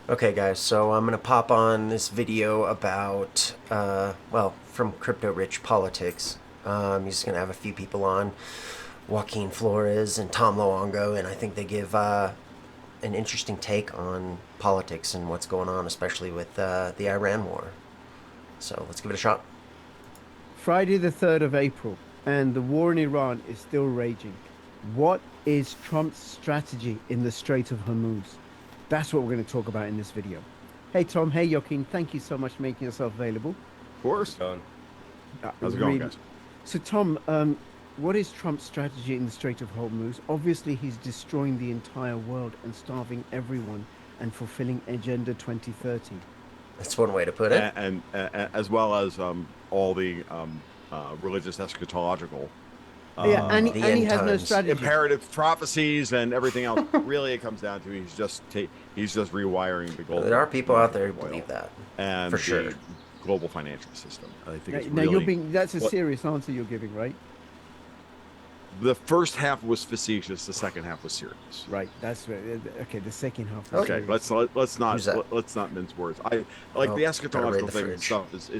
Okay, guys, so I'm going to pop on this video about, from Crypto Rich Politics. He's going to have a few people on, Joaquin Flores and Tom Luongo, and I think they give an interesting take on politics and what's going on, especially with the Iran war. So let's give it a shot. Friday, the 3rd of April, and the war in Iran is still raging. What is Trump's strategy in the Strait of Hormuz? That's what we're going to talk about in this video. Hey, Tom. Hey, Joaquin. Thank you so much for making yourself available. Of How's it course. going? How's it going, Really. guys? So, Tom, what is Trump's strategy in the Strait of Hormuz? Obviously, he's destroying the entire world and starving everyone and fulfilling Agenda 2030. That's one way to put it. And as well as all the religious eschatological Yeah, and uh, he, The and he end has no times. strategy. imperative prophecies and everything else. Really, it comes down to he's just rewiring the There are global people out market there who for believe oil that, for and sure. the global financial system. I think it's Now, you're really being, that's a what serious answer you're giving, right? the first half was facetious, the second half was serious. Right. That's okay. The second half was Oh, Okay, serious. who's that? let's not mince words. I like Oh, the gotta raid eschatological the thing and fridge. stuff is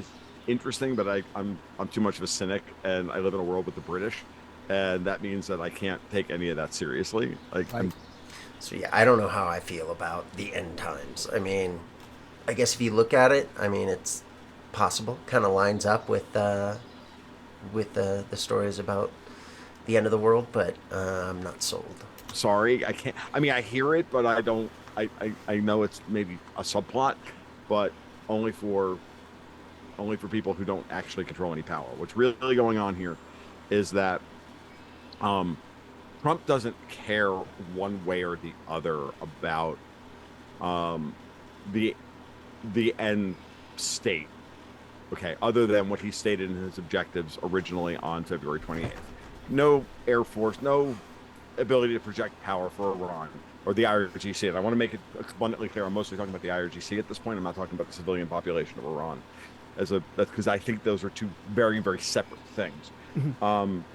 interesting, but I'm too much of a cynic, and I live in a world with the British, and that means that I can't take any of that seriously. Like Right. I'm So yeah, I don't know how I feel about the end times. I mean, I guess if you look at it, I mean it's possible. Kind of lines up with the stories about the end of the world, but I'm not sold. sorry, I can't. I mean, I hear it, but I don't. I know it's maybe a subplot, but only for only for people who don't actually control any power. What's really going on here is that um Trump doesn't care one way or the other about um, the the end state. Okay, other than what he stated in his objectives originally on February 28th. No Air Force, no ability to project power for Iran or the IRGC. And I want to make it abundantly clear. I'm mostly talking about the IRGC at this point. I'm not talking about the civilian population of Iran that's because I think those are two very, very separate things.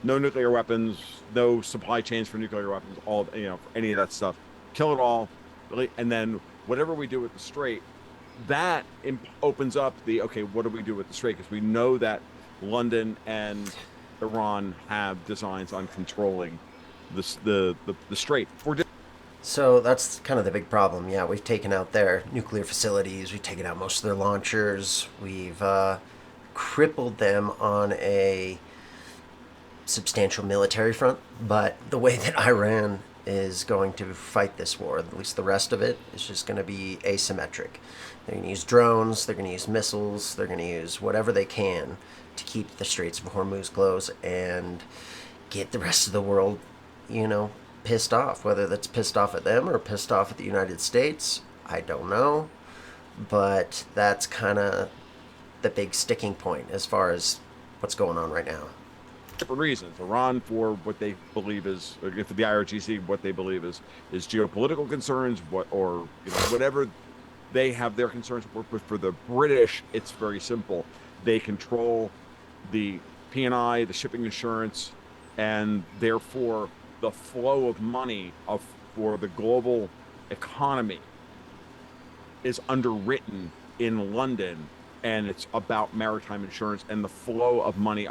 No nuclear weapons, no supply chains for nuclear weapons, all for any of that stuff. Kill it all, really, and then whatever we do with the Strait, that opens up the okay. What do we do with the Strait? Because we know that London and Iran have designs on controlling the Strait for. So that's kind of the big problem. Yeah, we've taken out their nuclear facilities. We've taken out most of their launchers. We've crippled them on a substantial military front. But the way that Iran is going to fight this war, at least the rest of it, is just going to be asymmetric. They're going to use drones, they're going to use missiles, they're going to use whatever they can to keep the Straits of Hormuz closed and get the rest of the world, you know, pissed off. Whether that's pissed off at them or pissed off at the United States, I don't know. But that's kind of the big sticking point as far as what's going on right now. Different reasons. Iran for what they believe is, or for the IRGC, what they believe is geopolitical concerns, or whatever they have their concerns. But for the British, it's very simple. They control the P&I, the shipping insurance, and therefore the flow of money for the global economy is underwritten in London, and it's about maritime insurance and the flow of money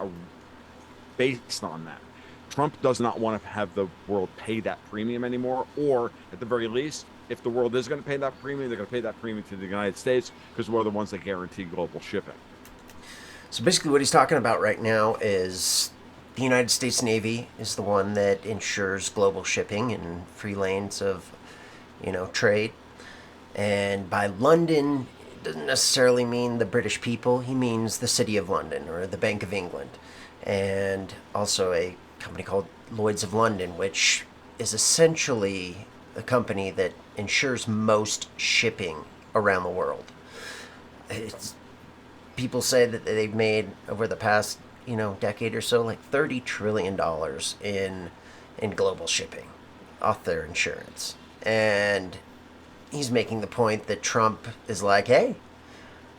based on that. Trump does not want to have the world pay that premium anymore, or at the very least, if the world is going to pay that premium, they're going to pay that premium to the United States because we're the ones that guarantee global shipping. So basically, what he's talking about right now is the United States Navy is the one that ensures global shipping and free lanes of, trade. And by London, it doesn't necessarily mean the British people. He means the City of London or the Bank of England, and also a company called Lloyd's of London, which is essentially a company that insures most shipping around the world. It's, people say that they've made over the past decade or so like $30 trillion in global shipping off their insurance. And he's making the point that Trump is like, hey,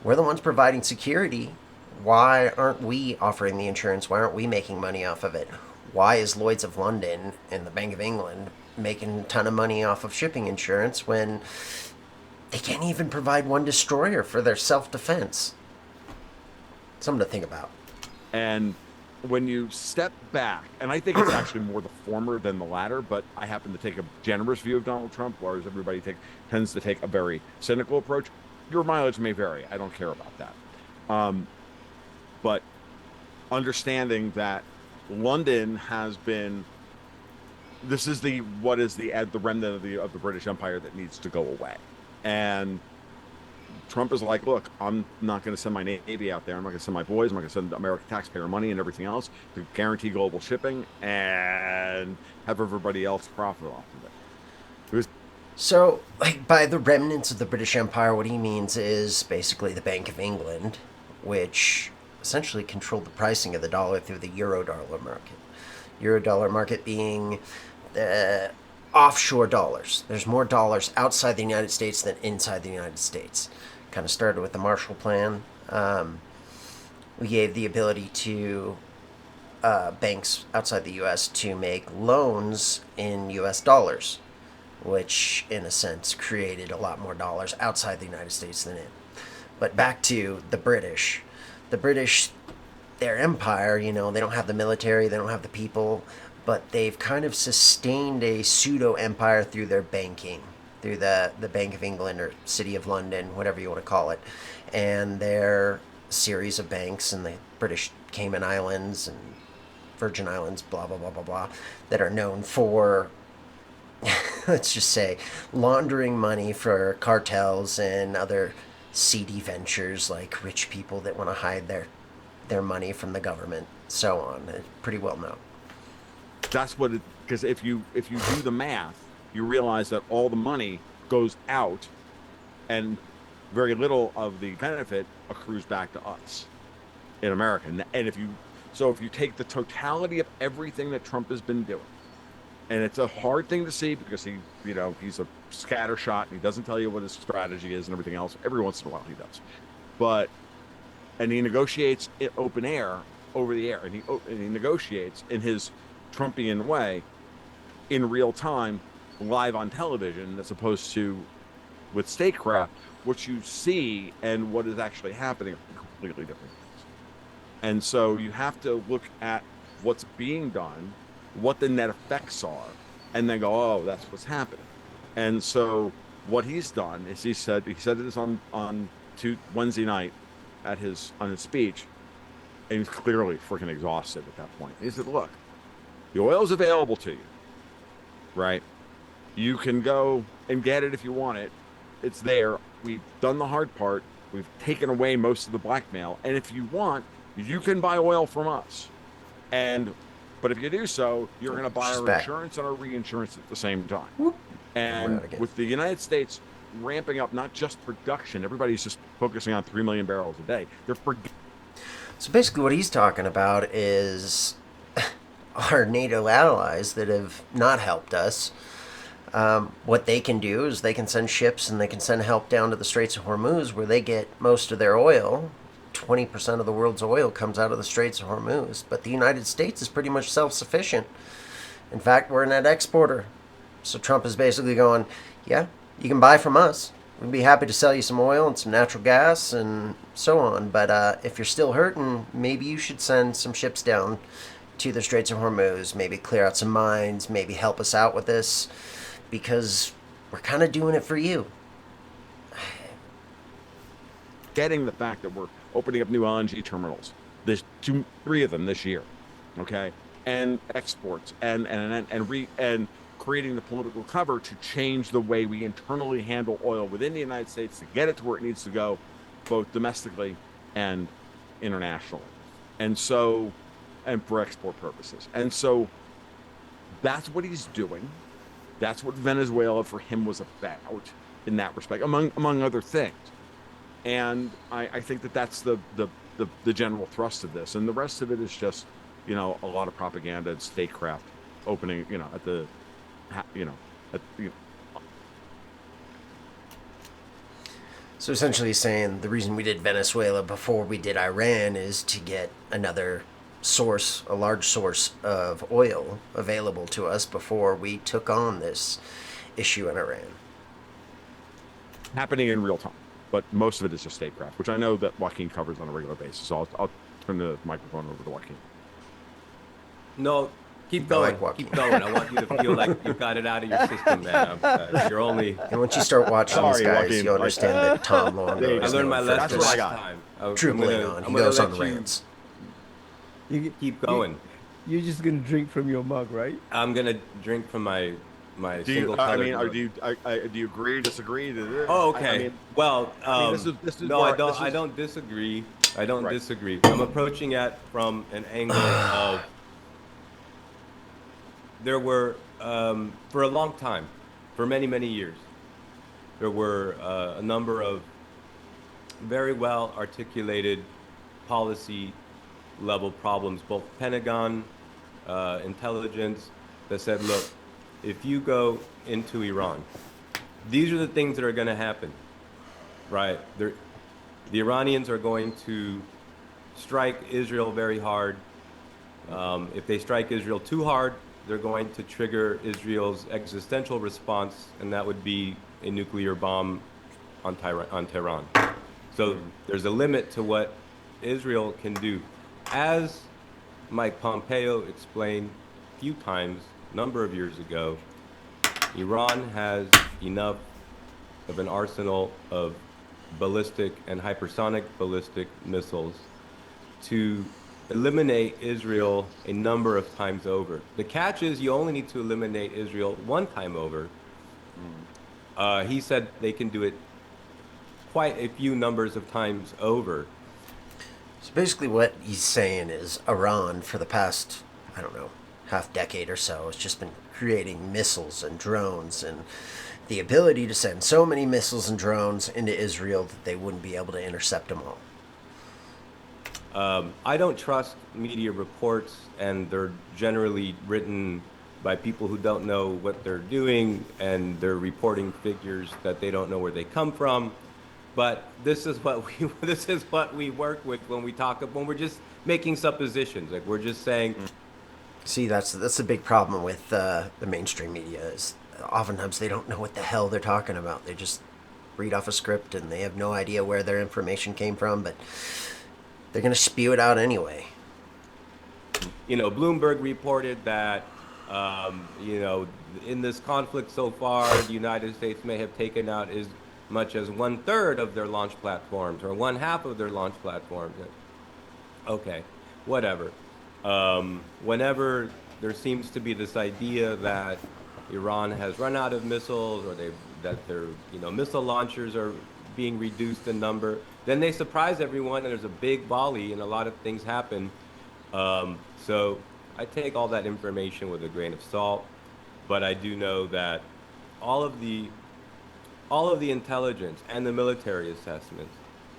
we're the ones providing security. Why aren't we offering the insurance? Why aren't we making money off of it? Why is Lloyd's of London and the Bank of England making a ton of money off of shipping insurance when they can't even provide one destroyer for their self-defense. Something to think about. And when you step back, and I think it's actually more the former than the latter, but I happen to take a generous view of Donald Trump, whereas everybody tends to take a very cynical approach. Your mileage may vary. I don't care about that. Um, but understanding that London has been, this is the what is the remnant of the British Empire that needs to go away, and Trump is like, look, I'm not going to send my Navy out there. I'm not going to send my boys. I'm not going to send American taxpayer money and everything else to guarantee global shipping and have everybody else profit off of it. So, like, by the remnants of the British Empire, what he means is basically the Bank of England, which essentially controlled the pricing of the dollar through the euro-dollar market. Euro-dollar market being offshore dollars. There's more dollars outside the United States than inside the United States. Kind of started with the Marshall Plan. We gave the ability to banks outside the U.S. to make loans in U.S. dollars, which in a sense created a lot more dollars outside the United States than in. But back to the British. The British, their empire, they don't have the military, they don't have the people, but they've kind of sustained a pseudo empire through their banking, through the Bank of England or City of London, whatever you want to call it, and their series of banks in the British Cayman Islands and Virgin Islands, blah, blah, blah, blah, blah, that are known for, let's just say, laundering money for cartels and other seedy ventures like rich people that want to hide their money from the government, so on. It's pretty well known. That's what it, because if you do the math, you realize that all the money goes out and very little of the benefit accrues back to us in America. And if you take the totality of everything that Trump has been doing, and it's a hard thing to see because he's a scattershot and he doesn't tell you what his strategy is and everything else. Every once in a while he does, and he negotiates it open air over the air, and he negotiates in his Trumpian way in real time, live on television, as opposed to with statecraft. What you see and what is actually happening are completely different things. And so you have to look at what's being done, what the net effects are, and then go, oh, that's what's happening. And so what he's done is he said this on Wednesday night on his speech, and he's clearly freaking exhausted at that point. He said, look, the oil's available to you, right? You can go and get it if you want it. It's there. We've done the hard part. We've taken away most of the blackmail. And if you want, you can buy oil from us. But if you do so, you're going to buy our insurance and our reinsurance at the same time. Whoop. And with the United States ramping up not just production, everybody's just focusing on 3 million barrels a day. So basically what he's talking about is our NATO allies that have not helped us. What they can do is they can send ships and they can send help down to the Straits of Hormuz, where they get most of their oil. 20% of the world's oil comes out of the Straits of Hormuz. But the United States is pretty much self-sufficient. In fact, we're a net exporter. So Trump is basically going, yeah, you can buy from us. We'd be happy to sell you some oil and some natural gas and so on. But if you're still hurting, maybe you should send some ships down to the Straits of Hormuz, maybe clear out some mines, maybe help us out with this, because we're kind of doing it for you. Getting the fact that we're opening up new LNG terminals, there's 3 of them this year, okay, and exports and creating the political cover to change the way we internally handle oil within the United States to get it to where it needs to go, both domestically and internationally, and for export purposes. And so that's what he's doing. That's what Venezuela for him was about in that respect, among other things. And I think that's the general thrust of this, and the rest of it is just a lot of propaganda and statecraft opening So essentially he's saying the reason we did Venezuela before we did Iran is to get another source, a large source of oil available to us before we took on this issue in Iran. happening in real time. But most of it is just statecraft, which I know that Joaquin covers on a regular basis. So I'll turn the microphone over to Joaquin. No, keep I going. like Joaquin. Keep going. I want you to feel like you've got it out of your system, man. You're only. And once you start watching these Sorry, guys, Joaquin, you'll understand that Tom Luongo I I is learned my known for lesson That's what I last just got. time. dribbling on. He goes on rants. You, Keep going. you're just gonna drink from your mug, right? I'm gonna drink from my Do you? single I colored mean, mug. do you agree? Disagree? Oh, okay. I mean, Well, this is no, where- I don't. this I is- don't disagree. I don't Right. disagree. I'm approaching it from an angle of there were for a long time, for many years, there were a number of very well articulated policy level problems, both Pentagon, intelligence, that said, look, if you go into Iran, these are the things that are going to happen, right? The Iranians are going to strike Israel very hard. If they strike Israel too hard, they're going to trigger Israel's existential response, and that would be a nuclear bomb on Tehran. So there's a limit to what Israel can do. As Mike Pompeo explained a few times, a number of years ago, Iran has enough of an arsenal of ballistic and hypersonic ballistic missiles to eliminate Israel a number of times over. The catch is you only need to eliminate Israel one time over. He said they can do it quite a few numbers of times over. So basically, what he's saying is Iran, for the past, I don't know, half decade or so, has just been creating missiles and drones and the ability to send so many missiles and drones into Israel that they wouldn't be able to intercept them all. I don't trust media reports, and they're generally written by people who don't know what they're doing, and they're reporting figures that they don't know where they come from. But this is what we work with when we're just making suppositions. Like we're just saying, See, that's the big problem with the mainstream media is oftentimes they don't know what the hell they're talking about. They just read off a script and they have no idea where their information came from, but they're going to spew it out anyway. Bloomberg reported that, in this conflict so far, the United States may have taken out as much as 1/3 of their launch platforms or 1/2 of their launch platforms. Okay, whatever. Whenever there seems to be this idea that Iran has run out of missiles or that their missile launchers are being reduced in number, then they surprise everyone and there's a big volley and a lot of things happen. So I take all that information with a grain of salt, but I do know that all of the intelligence and the military assessments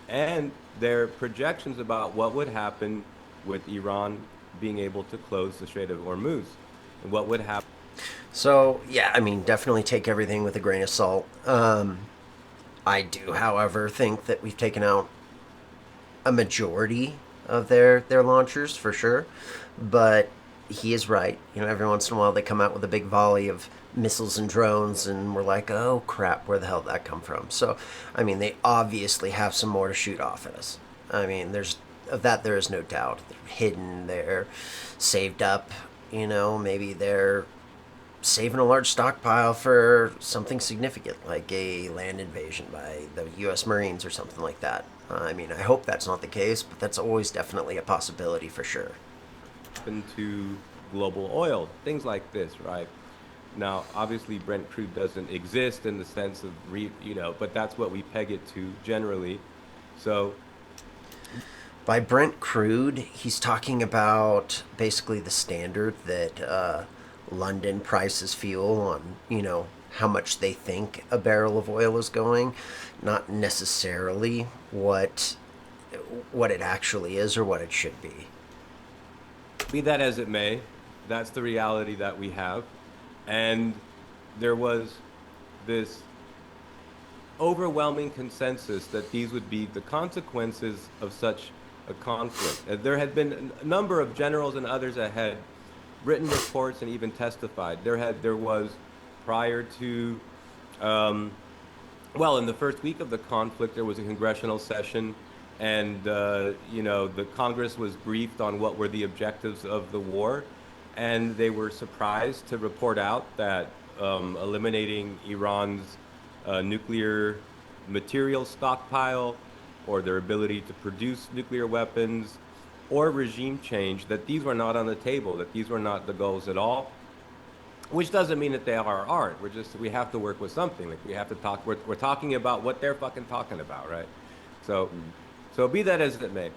and their projections about what would happen with Iran being able to close the Strait of Hormuz and what would happen. So, yeah, I mean, definitely take everything with a grain of salt. I do, however, think that we've taken out a majority of their launchers for sure, but he is right. Every once in a while they come out with a big volley of missiles and drones, and we're like, oh crap, where the hell did that come from? So, I mean, they obviously have some more to shoot off at us. I mean, there is no doubt. They're hidden, they're saved up, maybe they're saving a large stockpile for something significant, like a land invasion by the U.S. Marines or something like that. I mean, I hope that's not the case, but that's always definitely a possibility for sure. To global oil, things like this, right? Now, obviously, Brent crude doesn't exist in the sense of, but that's what we peg it to generally. So, by Brent crude, he's talking about basically the standard that London prices fuel on, how much they think a barrel of oil is going, not necessarily what it actually is or what it should be. Be that as it may, that's the reality that we have. And there was this overwhelming consensus that these would be the consequences of such a conflict. There had been a number of generals and others that had written reports and even testified. There was, prior to Well, in the first week of the conflict, there was a congressional session, and the Congress was briefed on what were the objectives of the war, and they were surprised to report out that eliminating Iran's nuclear material stockpile, or their ability to produce nuclear weapons, or regime change, that these were not on the table, that these were not the goals at all. Which doesn't mean that they aren't. We have to work with something. Like we have to talk. We're talking about what they're fucking talking about, right? So, so be that as it may.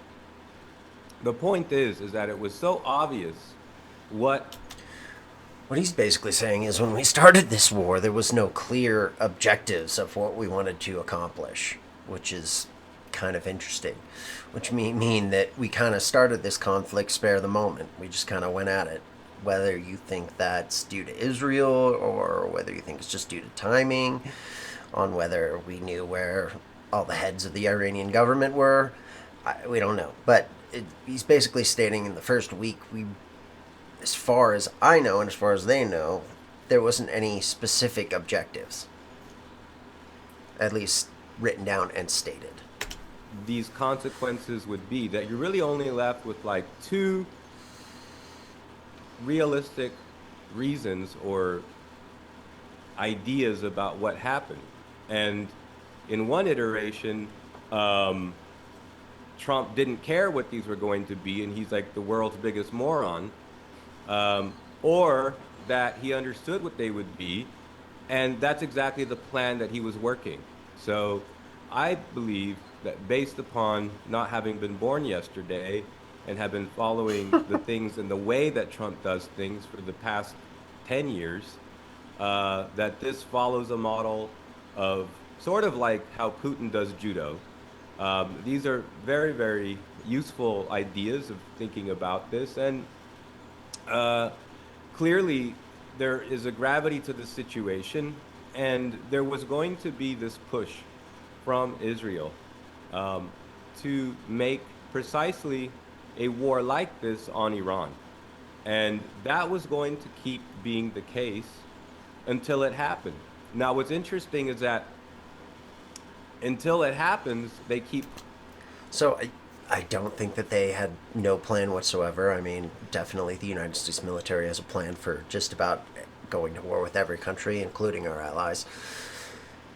The point is that it was so obvious what What he's basically saying is when we started this war, there was no clear objectives of what we wanted to accomplish, which is kind of interesting. Which mean that we kind of started this conflict spare the moment. We just kind of went at it. Whether you think that's due to Israel or whether you think it's just due to timing, on whether we knew where all the heads of the Iranian government were, we don't know. But he's basically stating in the first week, as far as I know and as far as they know, there wasn't any specific objectives, at least written down and stated. these consequences would be, that you're really only left with like two realistic reasons or ideas about what happened. And in one iteration, Trump didn't care what these were going to be, and he's like the world's biggest moron. Or that he understood what they would be, and that's exactly the plan that he was working. So I believe that based upon not having been born yesterday and have been following the things and the way that Trump does things for the past 10 years, that this follows a model of sort of like how Putin does judo. These are very, very useful ideas of thinking about this. And clearly, there is a gravity to the situation, and there was going to be this push from Israel to make precisely a war like this on Iran. And that was going to keep being the case until it happened. Now, what's interesting is that until it happens, they keep. So I don't think that they had no plan whatsoever. I mean, definitely the United States military has a plan for just about going to war with every country, including our allies.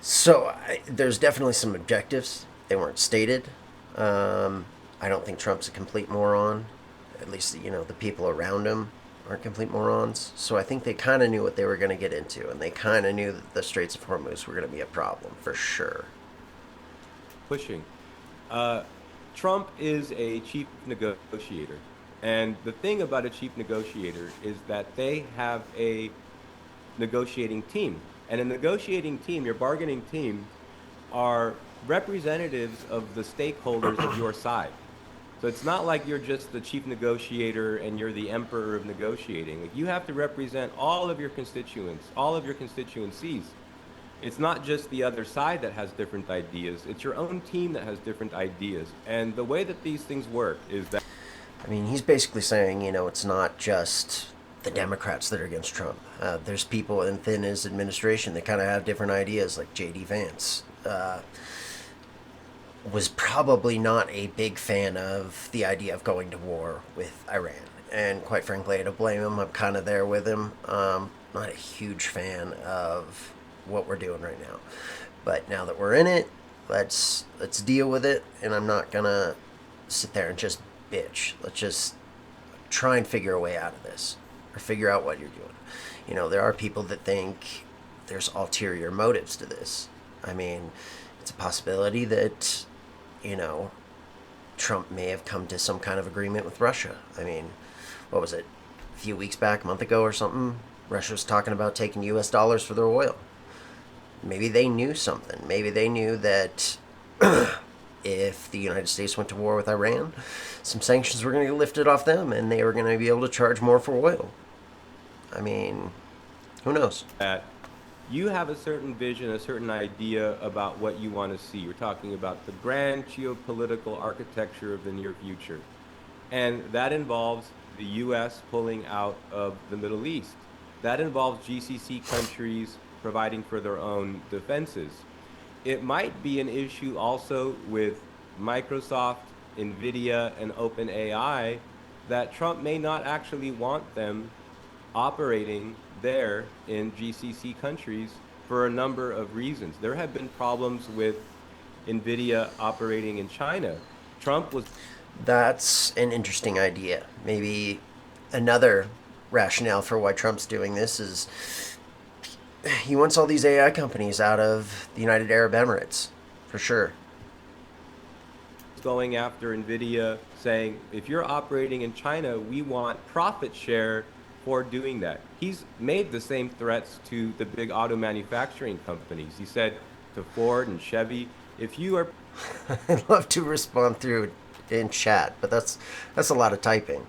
So there's definitely some objectives. They weren't stated. I don't think Trump's a complete moron. At least, the people around him aren't complete morons. So I think they kind of knew what they were going to get into, and they kind of knew that the Straits of Hormuz were going to be a problem for sure. Pushing. Trump is a chief negotiator. And the thing about a chief negotiator is that they have a negotiating team. And a negotiating team, your bargaining team, are representatives of the stakeholders of your side. So it's not like you're just the chief negotiator and you're the emperor of negotiating. Like, you have to represent all of your constituents, all of your constituencies. It's not just the other side that has different ideas. It's your own team that has different ideas. And the way that these things work is that. I mean, he's basically saying, it's not just the Democrats that are against Trump. There's people within his administration that kind of have different ideas, like J.D. Vance. Was probably not a big fan of the idea of going to war with Iran. And quite frankly, I don't blame him. I'm kind of there with him. Not a huge fan of what we're doing right now. But now that we're in it, let's deal with it. And I'm not going to sit there and just bitch. Let's just try and figure a way out of this. Or figure out what you're doing. There are people that think there's ulterior motives to this. I mean, it's a possibility that Trump may have come to some kind of agreement with Russia. I mean, what was it? A few weeks back, a month ago or something, Russia was talking about taking US dollars for their oil. Maybe they knew something. Maybe they knew that if the United States went to war with Iran, some sanctions were going to get lifted off them and they were going to be able to charge more for oil. I mean, who knows? That you have a certain vision, a certain idea about what you want to see. You're talking about the grand geopolitical architecture of the near future. And that involves the U.S. pulling out of the Middle East. That involves GCC countries providing for their own defenses. it might be an issue also with Microsoft, Nvidia, and OpenAI that Trump may not actually want them operating there in GCC countries for a number of reasons. There have been problems with Nvidia operating in China. Trump was That's an interesting idea. Maybe another rationale for why Trump's doing this is he wants all these AI companies out of the United Arab Emirates, for sure. going after Nvidia, saying, if you're operating in China, we want profit share for doing that. He's made the same threats to the big auto manufacturing companies. He said to Ford and Chevy, if you are I'd love to respond through in chat, but that's a lot of typing.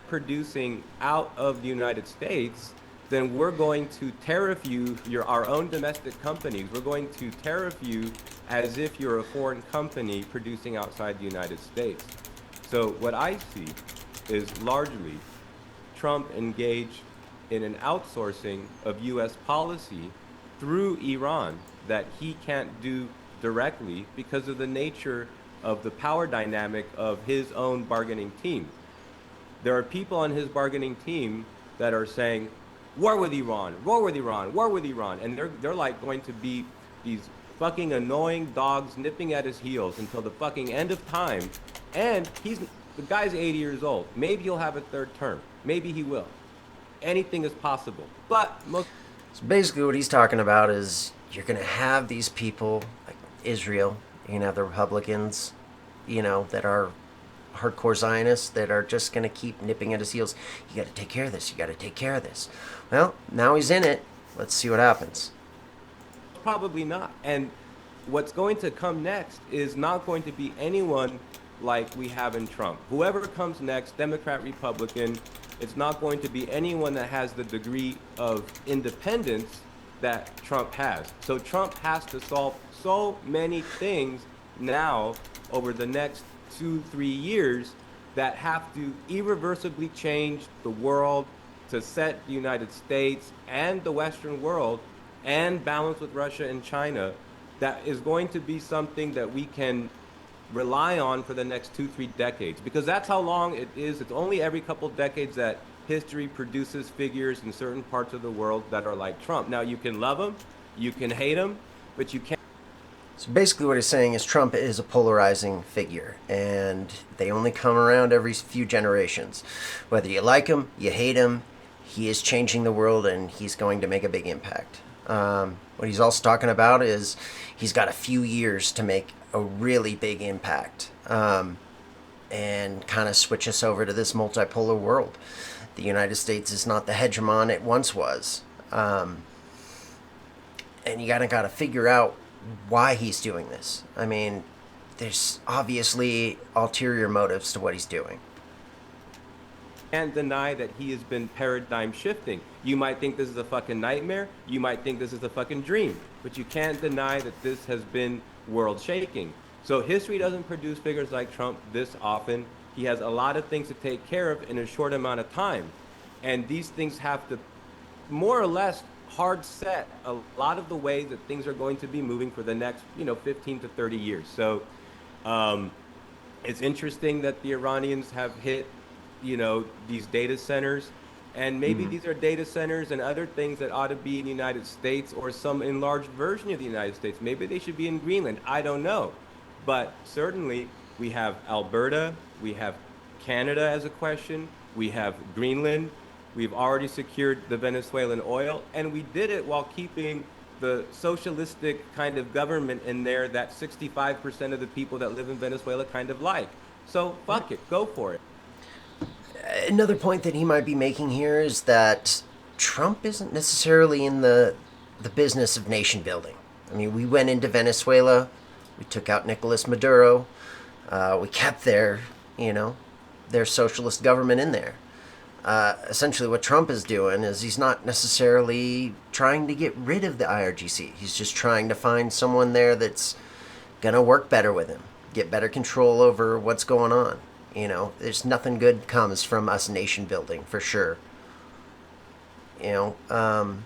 producing out of the United States, then we're going to tariff you, our own domestic companies. We're going to tariff you as if you're a foreign company producing outside the United States. So what I see is largely Trump engaged in an outsourcing of US policy through Iran that he can't do directly because of the nature of the power dynamic of his own bargaining team. There are people on his bargaining team that are saying, war with Iran, war with Iran, war with Iran. And they're like going to be these fucking annoying dogs nipping at his heels until the fucking end of time. And the guy's 80 years old. Maybe he'll have a third term. Maybe he will. Anything is possible. But most So basically, what he's talking about is you're going to have these people like Israel, you're going to have the Republicans, that are hardcore Zionists that are just going to keep nipping at his heels. You got to take care of this. You got to take care of this. Well, now he's in it. Let's see what happens. probably not. And what's going to come next is not going to be anyone like we have in Trump. Whoever comes next, Democrat, Republican, it's not going to be anyone that has the degree of independence that Trump has. So Trump has to solve so many things now over the next 2-3 years that have to irreversibly change the world to set the United States and the Western world and balance with Russia and China. That is going to be something that we can rely on for the next 2-3 decades, because that's how long it is. It's only every couple decades that history produces figures in certain parts of the world that are like Trump. Now, you can love him, you can hate him, but you can't. So basically, what he's saying is Trump is a polarizing figure, and they only come around every few generations. Whether you like him, you hate him, he is changing the world, and he's going to make a big impact. What he's also talking about is he's got a few years to make a really big impact, and kind of switch us over to this multipolar world. The United States is not the hegemon it once was. And you got to figure out why he's doing this. I mean, there's obviously ulterior motives to what he's doing. Can't deny that he has been paradigm shifting. You might think this is a fucking nightmare, you might think this is a fucking dream, but you can't deny that this has been world shaking. So history doesn't produce figures like Trump this often. He has a lot of things to take care of in a short amount of time. And these things have to more or less hard set a lot of the ways that things are going to be moving for the next, 15 to 30 years. So it's interesting that the Iranians have hit, these data centers, and maybe these are data centers and other things that ought to be in the United States or some enlarged version of the United States. Maybe they should be in Greenland. I don't know. But certainly we have Alberta, we have Canada as a question, we have Greenland, we've already secured the Venezuelan oil, and we did it while keeping the socialistic kind of government in there that 65% of the people that live in Venezuela kind of like. So fuck it, go for it. Another point that he might be making here is that Trump isn't necessarily in the business of nation building. I mean, we went into Venezuela, we took out Nicolas Maduro, we kept their socialist government in there. Essentially what Trump is doing is he's not necessarily trying to get rid of the IRGC. He's just trying to find someone there that's going to work better with him, get better control over what's going on. You know, there's nothing good comes from us nation building for sure. You know,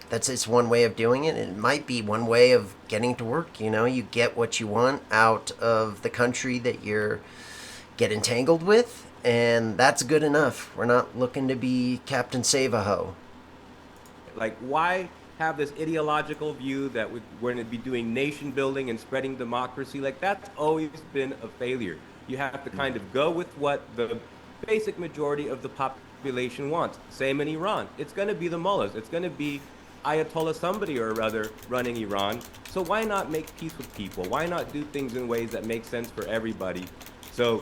that's it's one way of doing it. It might be one way of getting to work. You know, you get what you want out of the country that you're get entangled with, and that's good enough. We're not looking to be Captain Save-A-Ho. Like, why have this ideological view that we're going to be doing nation building and spreading democracy? Like, that's always been a failure. You have to kind of go with what the basic majority of the population wants. Same in Iran. It's going to be the mullahs. It's going to be Ayatollah somebody or other running Iran. So why not make peace with people? Why not do things in ways that make sense for everybody? So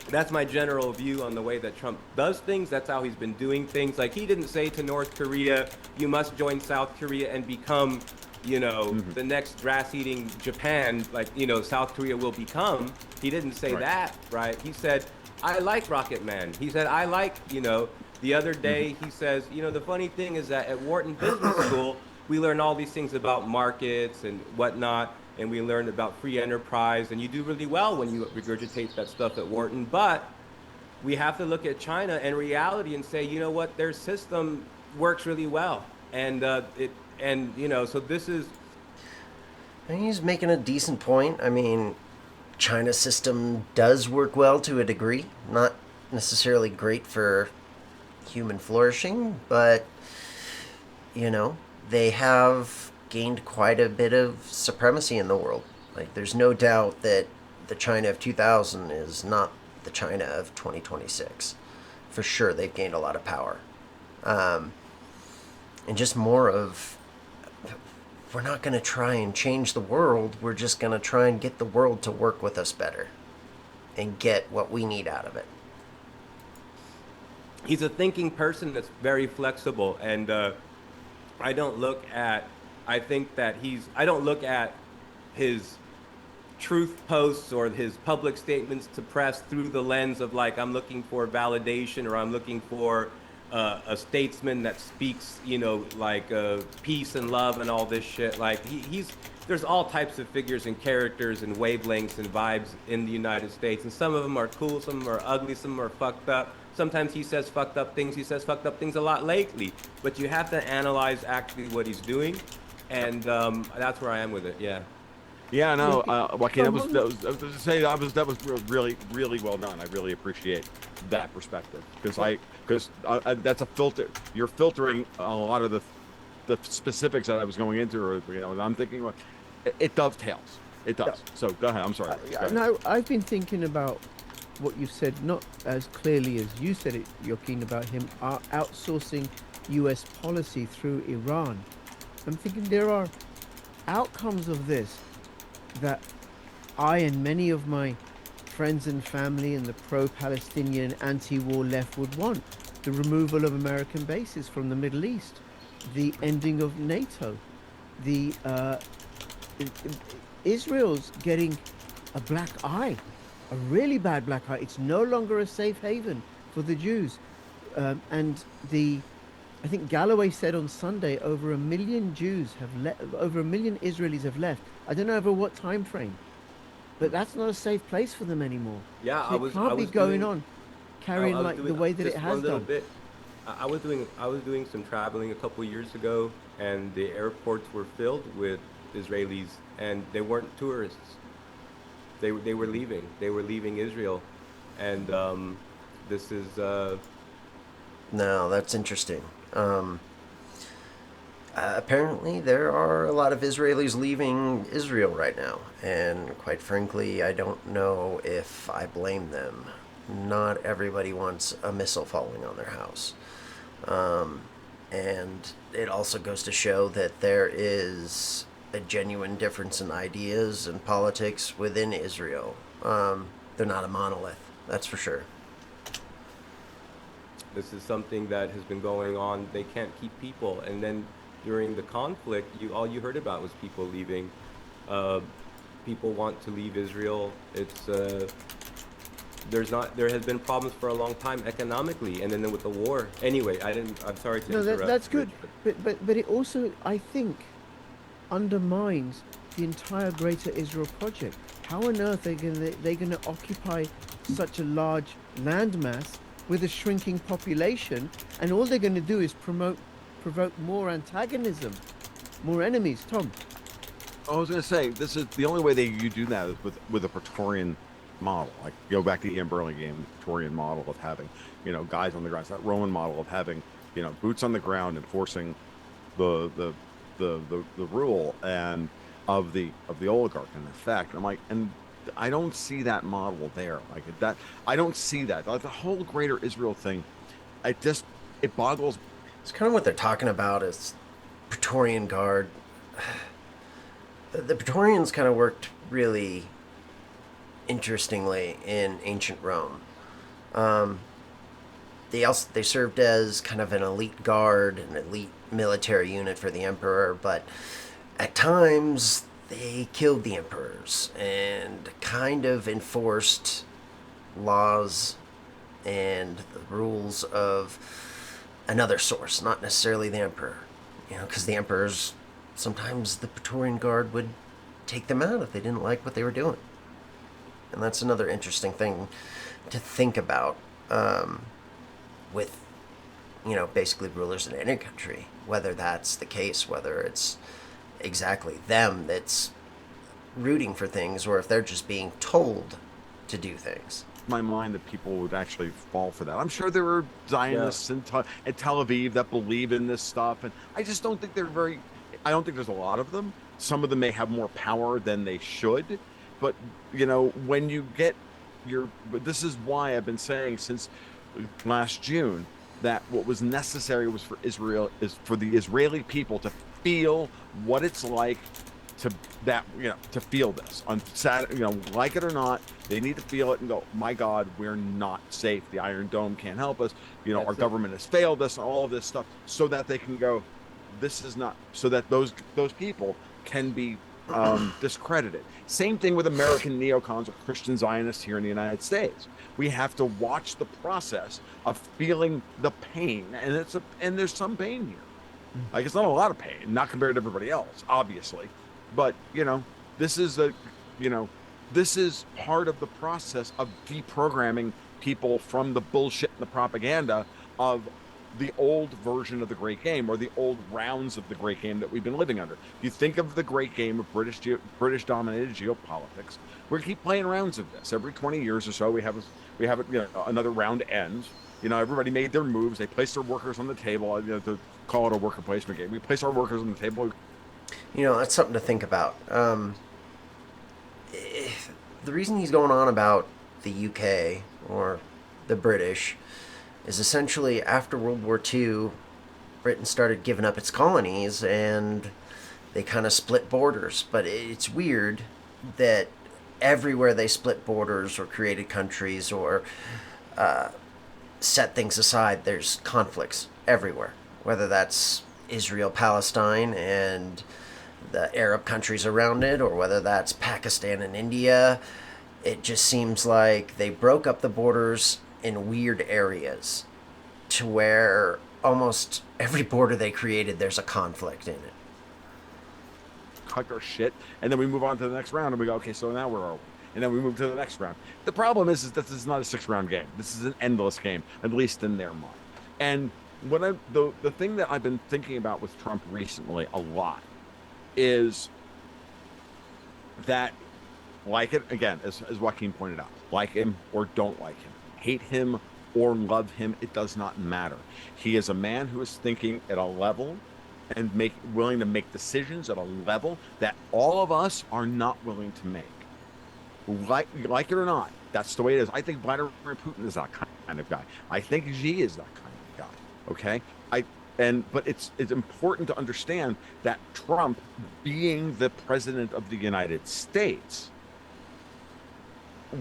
that's my general view on the way that Trump does things. That's how he's been doing things. Like, he didn't say to North Korea, you must join South Korea and become, you know, the next grass-eating Japan, like, you know, South Korea will become. He didn't say that, right? He said, I like Rocket Man. He said, I like, you know, the other day he says, you know, the funny thing is that at Wharton Business School, we learn all these things about markets and whatnot, and we learn about free enterprise, and you do really well when you regurgitate that stuff at Wharton. But we have to look at China and reality and say, you know what, their system works really well, and you know, so this is. And he's making a decent point. I mean, China's system does work well to a degree, not necessarily great for human flourishing, but you know, they have gained quite a bit of supremacy in the world. Like, there's no doubt that the China of 2000 is not the China of 2026. For sure, they've gained a lot of power. And just more of, we're not going to try and change the world. We're just going to try and get the world to work with us better and get what we need out of it. He's a thinking person that's very flexible, and I don't look at his truth posts or his public statements to press through the lens of, like, I'm looking for validation, or I'm looking for a statesman that speaks, you know, like peace and love and all this shit. Like, there's all types of figures and characters and wavelengths and vibes in the United States, and some of them are cool, some of them are ugly, some of them are fucked up. Sometimes he says fucked up things. He says fucked up things a lot lately. But you have to analyze actually what he's doing, and that's where I am with it. Yeah. Yeah, no, Joaquin, that was really, really well done. I really appreciate that perspective, because that's a filter. You're filtering a lot of the specifics that I was going into, or, you know, I'm thinking about. It dovetails. It does. Yeah. So go ahead. I'm sorry. No, I've been thinking about what you've said, not as clearly as you said it, Joaquin, about him outsourcing U.S. policy through Iran. I'm thinking there are outcomes of this that I and many of my friends and family in the pro-Palestinian anti-war left would want. The removal of American bases from the Middle East, the ending of NATO, the Israel's getting a black eye, a really bad black eye. It's no longer a safe haven for the Jews. I think Galloway said on Sunday over 1 million Jews have left, over 1 million Israelis have left. I don't know over what time frame, but that's not a safe place for them anymore. Yeah, so it can't be going on, carrying like the way that it has done. Bit. I was doing some traveling a couple years ago, and the airports were filled with Israelis, and they weren't tourists. They were leaving. They were leaving Israel, and this is. No, that's interesting. Apparently, there are a lot of Israelis leaving Israel right now, and quite frankly, I don't know if I blame them. Not everybody wants a missile falling on their house. And it also goes to show that there is a genuine difference in ideas and politics within Israel. They're not a monolith, that's for sure. This is something that has been going on. They can't keep people, and then during the conflict, all you heard about was people leaving. People want to leave Israel. It's there has been problems for a long time economically, and then with the war. Anyway, I'm sorry to interrupt. That's good, but it also, I think, undermines the entire Greater Israel project. How on earth are they going to occupy such a large landmass with a shrinking population, and all they're going to do is provoke more antagonism, more enemies? Tom. I was going to say, this is the only way that you do that is with a Praetorian model. Like, go back to the Ian Burling game, the Praetorian model of having, guys on the ground. It's that Roman model of having, boots on the ground, enforcing the rule and of the oligarch in effect. And I'm like, and I don't see that model there. Like that, I don't see that. Like the whole Greater Israel thing, it boggles. It's kind of what they're talking about is Praetorian Guard. The Praetorians kind of worked really interestingly in ancient Rome. They served as kind of an elite guard, an elite military unit for the emperor, but at times they killed the emperors and kind of enforced laws and the rules of another source, not necessarily the emperor. Because the emperors, sometimes the Praetorian Guard would take them out if they didn't like what they were doing. And that's another interesting thing to think about with, basically rulers in any country, whether that's the case, whether it's exactly them that's rooting for things, or if they're just being told to do things. My mind that people would actually fall for that. I'm sure there are Zionists in Tel Aviv that believe in this stuff, and I just don't think I don't think there's a lot of them. Some of them may have more power than they should, but when you get but this is why I've been saying since last June that what was necessary was for the Israeli people to feel what it's like to feel this on Saturday, like it or not, they need to feel it and go, my God, we're not safe. The Iron Dome can't help us. Our government has failed us and all of this stuff, so that they can go, this is not, so that those people can be discredited. Same thing with American neocons or Christian Zionists here in the United States. We have to watch the process of feeling the pain, and there's some pain here. Like, it's not a lot of pain, not compared to everybody else, obviously. But, this is this is part of the process of deprogramming people from the bullshit and the propaganda of the old version of the Great Game, or the old rounds of the Great Game that we've been living under. If you think of the Great Game of British dominated geopolitics, we keep playing rounds of this. Every 20 years or so, we have another round ends. Everybody made their moves. They placed their workers on the table. To call it a worker placement game, we place our workers on the table. That's something to think about. The reason he's going on about the UK or the British is essentially after World War II, Britain started giving up its colonies and they kind of split borders. But it's weird that everywhere they split borders or created countries or set things aside, there's conflicts everywhere. Whether that's Israel, Palestine, and the Arab countries around it, or whether that's Pakistan and India. It just seems like they broke up the borders in weird areas to where almost every border they created, there's a conflict in it. Cut our shit, and then we move on to the next round, and we go, okay, so now where are we? And then we move to the next round. The problem is that this is not a 6-round game. This is an endless game, at least in their mind. And the thing that I've been thinking about with Trump recently a lot is that, like it again, as Joaquin pointed out, like him or don't like him, hate him or love him, it does not matter. He is a man who is thinking at a level and willing to make decisions at a level that all of us are not willing to make. Like it or not, that's the way it is. I think Vladimir Putin is that kind of guy. I think Xi is that kind of guy. Okay, but it's important to understand that Trump, being the president of the United States,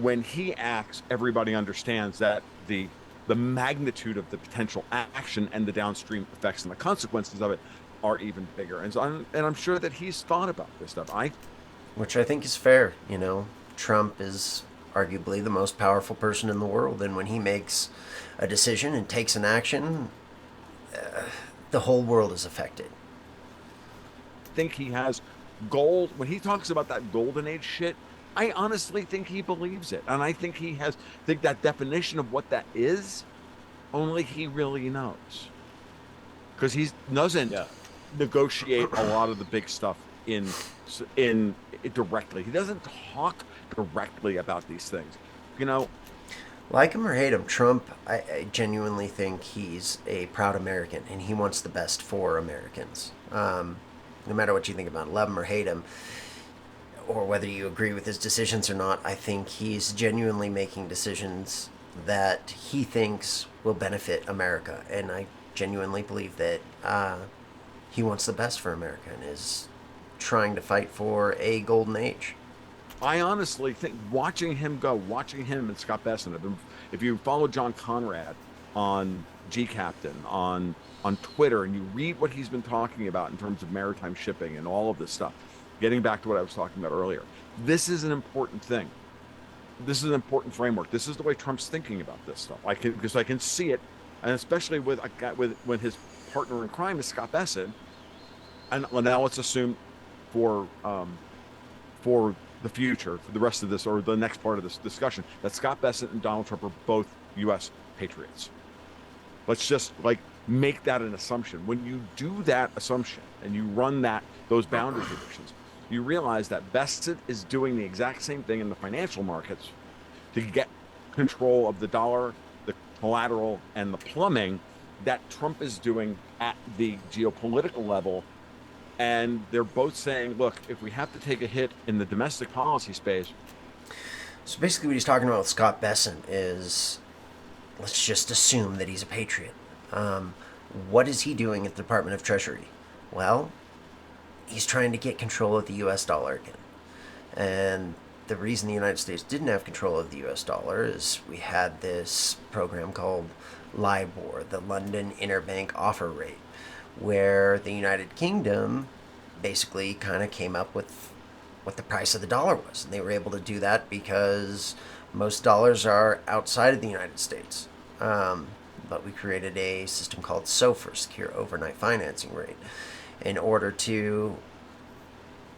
when he acts, everybody understands that the magnitude of the potential action and the downstream effects and the consequences of it are even bigger. And so I'm sure that he's thought about this stuff. Which I think is fair. Trump is arguably the most powerful person in the world, and when he makes a decision and takes an action, the whole world is affected. I think he has gold, when he talks about that golden age shit, I honestly think he believes it. And I think think that definition of what that is, only he really knows. Because he doesn't Yeah. negotiate a lot of the big stuff in directly. He doesn't talk directly about these things. You know, Like him or hate him, Trump, I genuinely think he's a proud American and he wants the best for Americans. No matter what you think about him, love him or hate him, or whether you agree with his decisions or not, I think he's genuinely making decisions that he thinks will benefit America. And I genuinely believe that he wants the best for America and is trying to fight for a golden age. I honestly think watching him and Scott Besson, if you follow John Conrad on G Captain on Twitter and you read what he's been talking about in terms of maritime shipping and all of this stuff, getting back to what I was talking about earlier, this is an important thing. This is an important framework. This is the way Trump's thinking about this stuff. Because I can see it, and especially with when his partner in crime is Scott Besson, and now let's assume for for the future, for the rest of this or the next part of this discussion, that Scott Besson and Donald Trump are both U.S. patriots. Let's just like make that an assumption. When you do that assumption and you run those boundary conditions, you realize that Besson is doing the exact same thing in the financial markets to get control of the dollar, the collateral, and the plumbing that Trump is doing at the geopolitical level. And they're both saying, look, if we have to take a hit in the domestic policy space. So basically, what he's talking about with Scott Besson is, let's just assume that he's a patriot. What is he doing at the Department of Treasury? Well, he's trying to get control of the U.S. dollar again. And the reason the United States didn't have control of the U.S. dollar is we had this program called LIBOR, the London Interbank Offer Rate, where the United Kingdom basically kind of came up with what the price of the dollar was. And they were able to do that because most dollars are outside of the United States. But we created a system called SOFR, Secure Overnight Financing Rate, in order to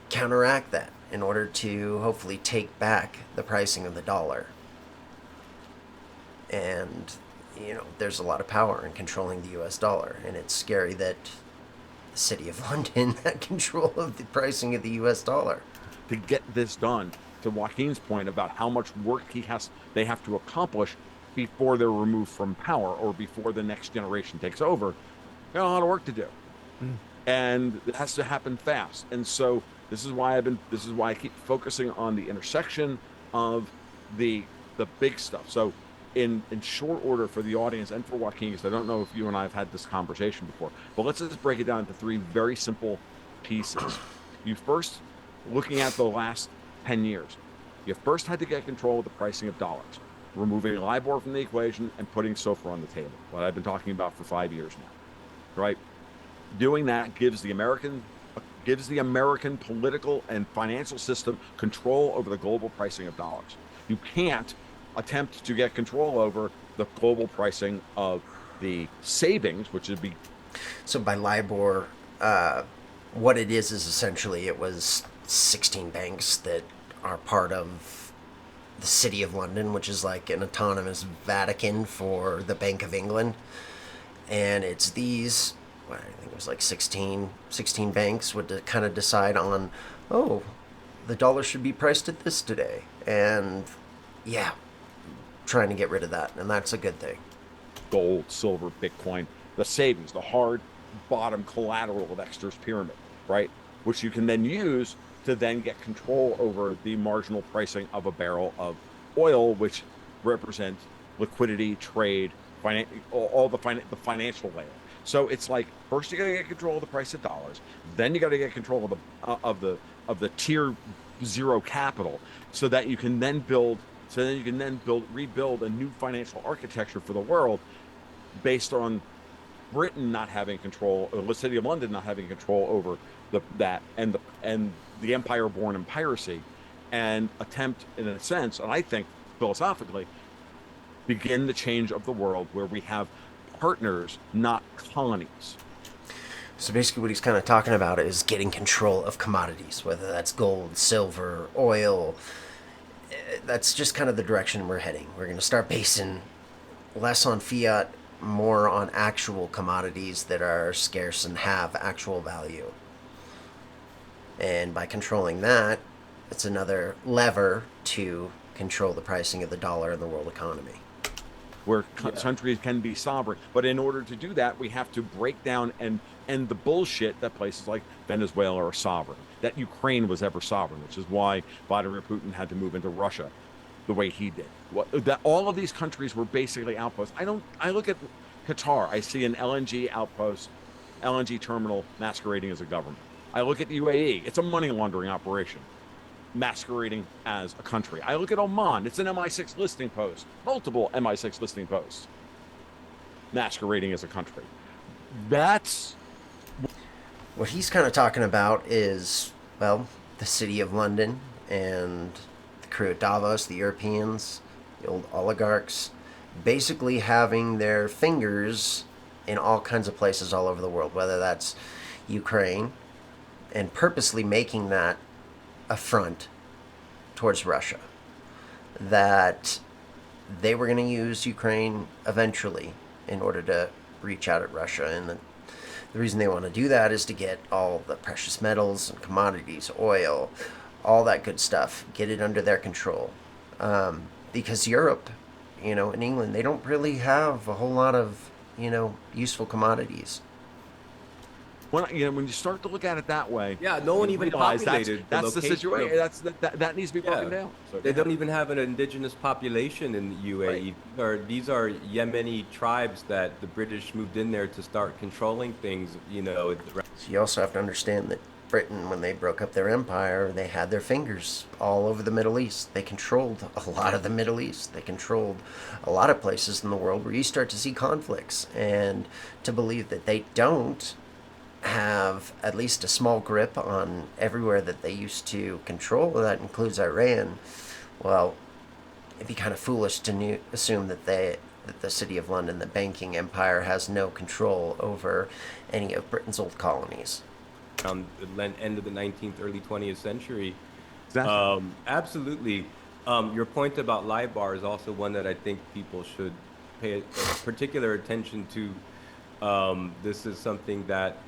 counteract that, in order to hopefully take back the pricing of the dollar. And there's a lot of power in controlling the U.S. dollar, and it's scary that the city of London had control of the pricing of the U.S. dollar. To get this done, to Joaquin's point about how much work they have to accomplish before they're removed from power or before the next generation takes over, they got a lot of work to do, and it has to happen fast. And so this is why I keep focusing on the intersection of the big stuff. So in short order for the audience and for Joaquin, because I don't know if you and I have had this conversation before, but let's just break it down into three very simple pieces. You first, looking at the last 10 years, you first had to get control of the pricing of dollars, removing LIBOR from the equation and putting SOFR on the table, what I've been talking about for 5 years now, right? Doing that gives the American political and financial system control over the global pricing of dollars. You can't attempt to get control over the global pricing of the savings, which would be. So by LIBOR, what it is essentially it was 16 banks that are part of the City of London, which is like an autonomous Vatican for the Bank of England. And it's these, I think it was like 16 banks would kind of decide on, oh, the dollar should be priced at this today. And yeah, trying to get rid of that. And that's a good thing. Gold, silver, Bitcoin, the savings, the hard bottom collateral of Dexter's pyramid, right? Which you can then use to then get control over the marginal pricing of a barrel of oil, which represent liquidity, trade, all the financial layer. So it's like first you got to get control of the price of dollars, then you got to get control of the tier zero capital, so that you can then rebuild a new financial architecture for the world based on Britain not having control, or the City of London not having control over that and the empire born in piracy, and attempt, in a sense, and I think philosophically, begin the change of the world where we have partners, not colonies. So basically, what he's kind of talking about is getting control of commodities, whether that's gold, silver, oil. That's just kind of the direction we're heading. We're going to start basing less on fiat, more on actual commodities that are scarce and have actual value. And by controlling that, it's another lever to control the pricing of the dollar in the world economy. Where countries can be sovereign. But in order to do that, we have to break down and end the bullshit that places like Venezuela are sovereign, that Ukraine was ever sovereign, which is why Vladimir Putin had to move into Russia the way he did. That all of these countries were basically outposts. I look at Qatar, I see an LNG outpost, LNG terminal masquerading as a government. I look at the UAE, it's a money laundering operation masquerading as a country. I look at Oman, it's an MI6 listing post, multiple MI6 listing posts masquerading as a country. That's what he's kind of talking about is, well, the city of London and the crew at Davos, the Europeans, the old oligarchs, basically having their fingers in all kinds of places all over the world, whether that's Ukraine, and purposely making that a front towards Russia. That they were going to use Ukraine eventually in order to reach out at Russia. And the reason they want to do that is to get all the precious metals and commodities, oil, all that good stuff, get it under their control. Because Europe, and England, they don't really have a whole lot of, useful commodities. when you start to look at it that way, Yeah, no one you even realize populated that's the location situation. of- That needs to be broken Yeah. down. So, They don't even have an indigenous population in the UAE. These are Yemeni tribes that the British moved in there to start controlling things, So you also have to understand that Britain, when they broke up their empire, they had their fingers all over the Middle East. They controlled a lot of the Middle East. They controlled a lot of places in the world where you start to see conflicts. And to believe that they don't have at least a small grip on everywhere that they used to control, that includes Iran, well, it'd be kind of foolish to assume that the city of London, the banking empire, has no control over any of Britain's old colonies. around the end of the 19th, early 20th century. Exactly. Absolutely. Your point about LIBOR is also one that I think people should pay particular attention to. This is something that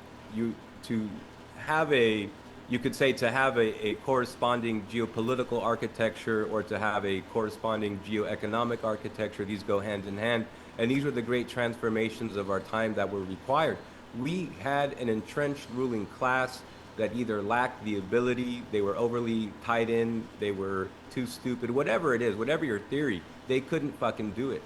to have you could say to have a corresponding geopolitical architecture or to have a corresponding geoeconomic architecture, these go hand in hand. And these were the great transformations of our time that were required. We had an entrenched ruling class that either lacked the ability, they were overly tied in, they were too stupid, whatever it is, whatever your theory, they couldn't fucking do it.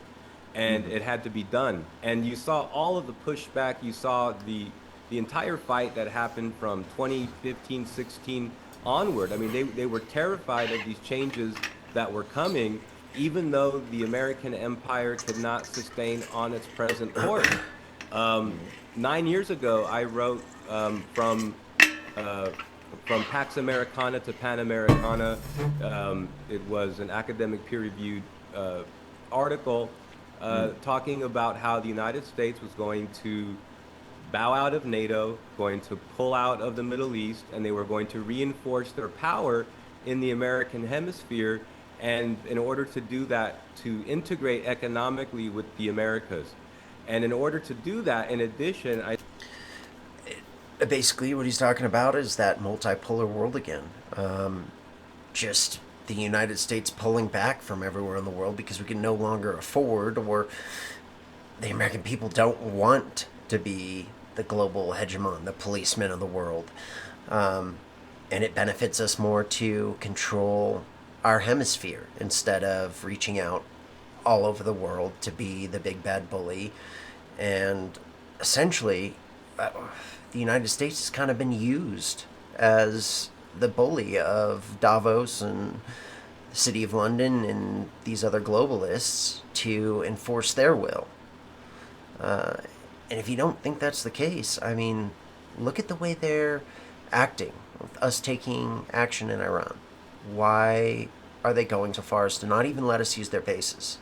And it had to be done. And you saw all of the pushback, you saw the entire fight that happened from 2015, 16 onward. I mean, they were terrified of these changes that were coming, even though the American empire could not sustain on its present course. 9 years ago, I wrote from Pax Americana to Pan Americana. It was an academic peer-reviewed article talking about how the United States was going to bow out of NATO, going to pull out of the Middle East, and they were going to reinforce their power in the American hemisphere. And in order to do that, to integrate economically with the Americas. And in order to do that, in addition, Basically, what he's talking about is that multipolar world again. Just the United States pulling back from everywhere in the world because we can no longer afford, or the American people don't want to be the global hegemon, the policeman of the world. And it benefits us more to control our hemisphere instead of reaching out all over the world to be the big bad bully. And essentially, the United States has kind of been used as the bully of Davos and the City of London and these other globalists to enforce their will. And if you don't think that's the case, I mean, look at the way they're acting with us taking action in Iran. Why are they going so far as to not even let us use their bases?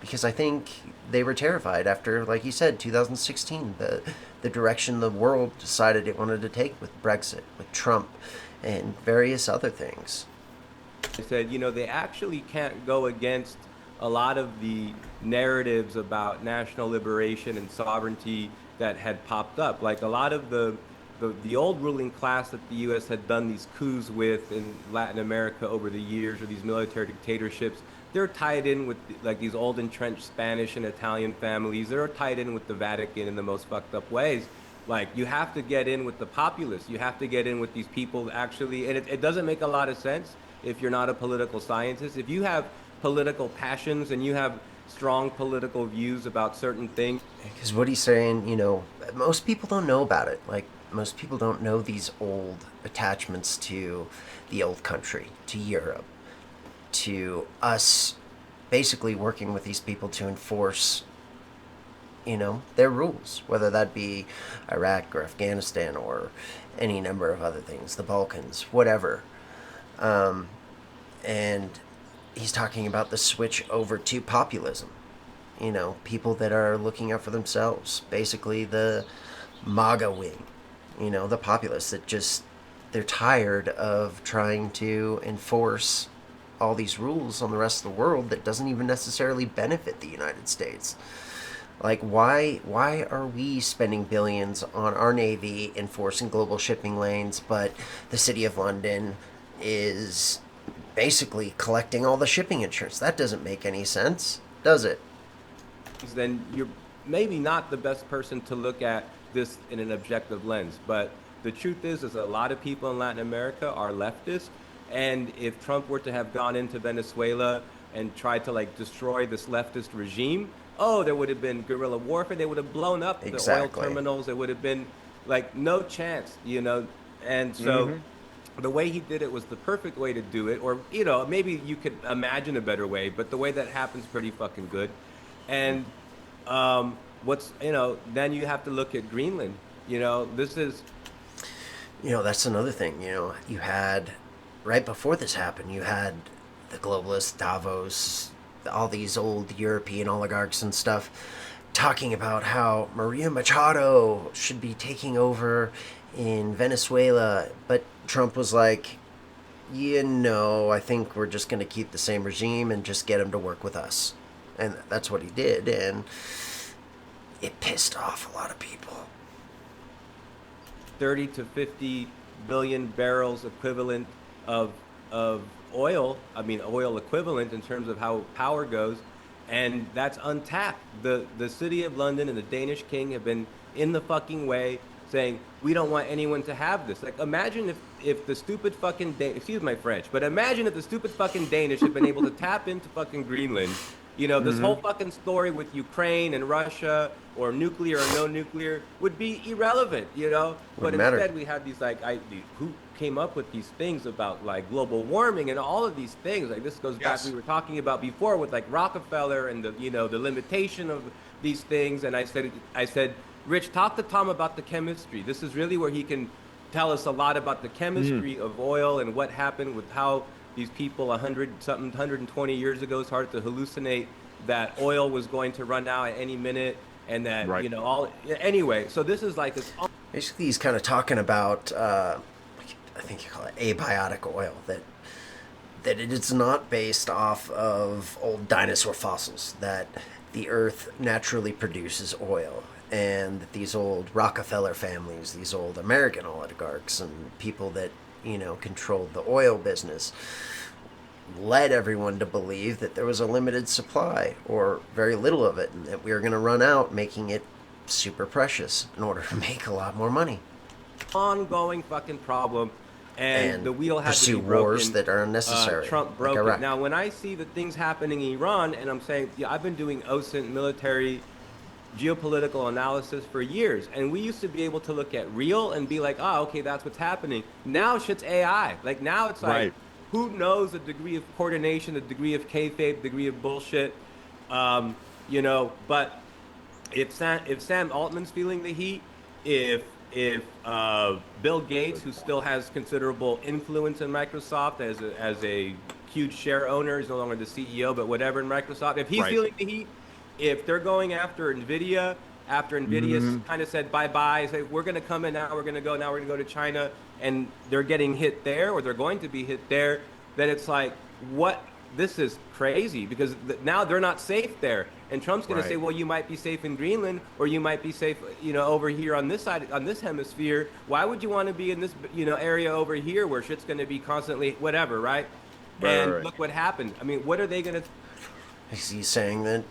because I think they were terrified after, like you said, 2016, the direction the world decided it wanted to take with Brexit, with Trump, and various other things. They said, they actually can't go against a lot of the narratives about national liberation and sovereignty that had popped up. Like a lot of the old ruling class that the U.S. had done these coups with in Latin America over the years, or these military dictatorships, they're tied in with like these old entrenched Spanish and Italian families. They're tied in with the Vatican in the most fucked up ways. Like you have to get in with the populace. You have to get in with these people actually, and it doesn't make a lot of sense if you're not a political scientist. If you have political passions and you have strong political views about certain things. Because what he's saying, most people don't know about it. Like, most people don't know these old attachments to the old country, to Europe, to us basically working with these people to enforce, their rules, whether that be Iraq or Afghanistan or any number of other things, the Balkans, whatever. And he's talking about the switch over to populism. People that are looking out for themselves. Basically, the MAGA wing. The populists that just, they're tired of trying to enforce all these rules on the rest of the world that doesn't even necessarily benefit the United States. Like, why are we spending billions on our Navy enforcing global shipping lanes, but the City of London is basically collecting all the shipping insurance? That doesn't make any sense, does it? Then you're maybe not the best person to look at this in an objective lens. But the truth is a lot of people in Latin America are leftist. And if Trump were to have gone into Venezuela and tried to like destroy this leftist regime, there would have been guerrilla warfare. They would have blown up the oil terminals. It would have been like no chance, And so the way he did it was the perfect way to do it. Or, maybe you could imagine a better way, but the way that happens pretty fucking good. And then you have to look at Greenland. This is. That's another thing. You had, right before this happened, you had the globalists, Davos, all these old European oligarchs and stuff talking about how Maria Machado should be taking over in Venezuela. But Trump was like, I think we're just going to keep the same regime and just get him to work with us. And that's what he did, and it pissed off a lot of people. 30 to 50 billion barrels equivalent of oil. Oil equivalent in terms of how power goes, and that's untapped. The City of London and the Danish king have been in the fucking way, saying we don't want anyone to have this. Like, imagine if the stupid fucking excuse my French, but imagine if the stupid fucking Danish had been able to tap into fucking Greenland. This whole fucking story with Ukraine and Russia, or nuclear or no nuclear, would be irrelevant, But instead we had these who came up with these things about like global warming and all of these things. Like this goes back, we were talking about before with like Rockefeller and the limitation of these things. And I said, Rich, talk to Tom about the chemistry. This is really where he can tell us a lot about the chemistry of oil and what happened with how these people 120 years ago started to hallucinate that oil was going to run out at any minute, and that anyway. So this is like this. Basically, he's kind of talking about I think you call it abiotic oil, that it is not based off of old dinosaur fossils, that the earth naturally produces oil, and that these old Rockefeller families, these old American oligarchs and people that controlled the oil business, led everyone to believe that there was a limited supply or very little of it, and that we were going to run out, making it super precious in order to make a lot more money. Ongoing fucking problem, and the wheel has to be broken. Wars that are unnecessary. Trump broke it. Now, when I see the things happening in Iran, and I'm saying, I've been doing OSINT military geopolitical analysis for years, and we used to be able to look at real and be like, okay, that's what's happening. Now shit's AI. Like now it's like, who knows the degree of coordination, the degree of kayfabe, the degree of bullshit, But if Sam Altman's feeling the heat, if Bill Gates, who still has considerable influence in Microsoft as a huge share owner. He's no longer the CEO, but whatever in Microsoft. If he's Right. feeling the heat, if they're going after NVIDIA, after NVIDIA Mhm. kind of said bye-bye, say, we're going to come in now, we're going to go, now we're going to go to China, and they're getting hit there, or they're going to be hit there, then it's like, what? This is crazy, because now they're not safe there. And Trump's going to say, Right. well, you might be safe in Greenland, or you might be safe, over here on this side, on this hemisphere. Why would you want to be in this, area over here where shit's going to be constantly whatever, right? Right, right, And right. look what happened. I mean, what are they going to? He's saying that,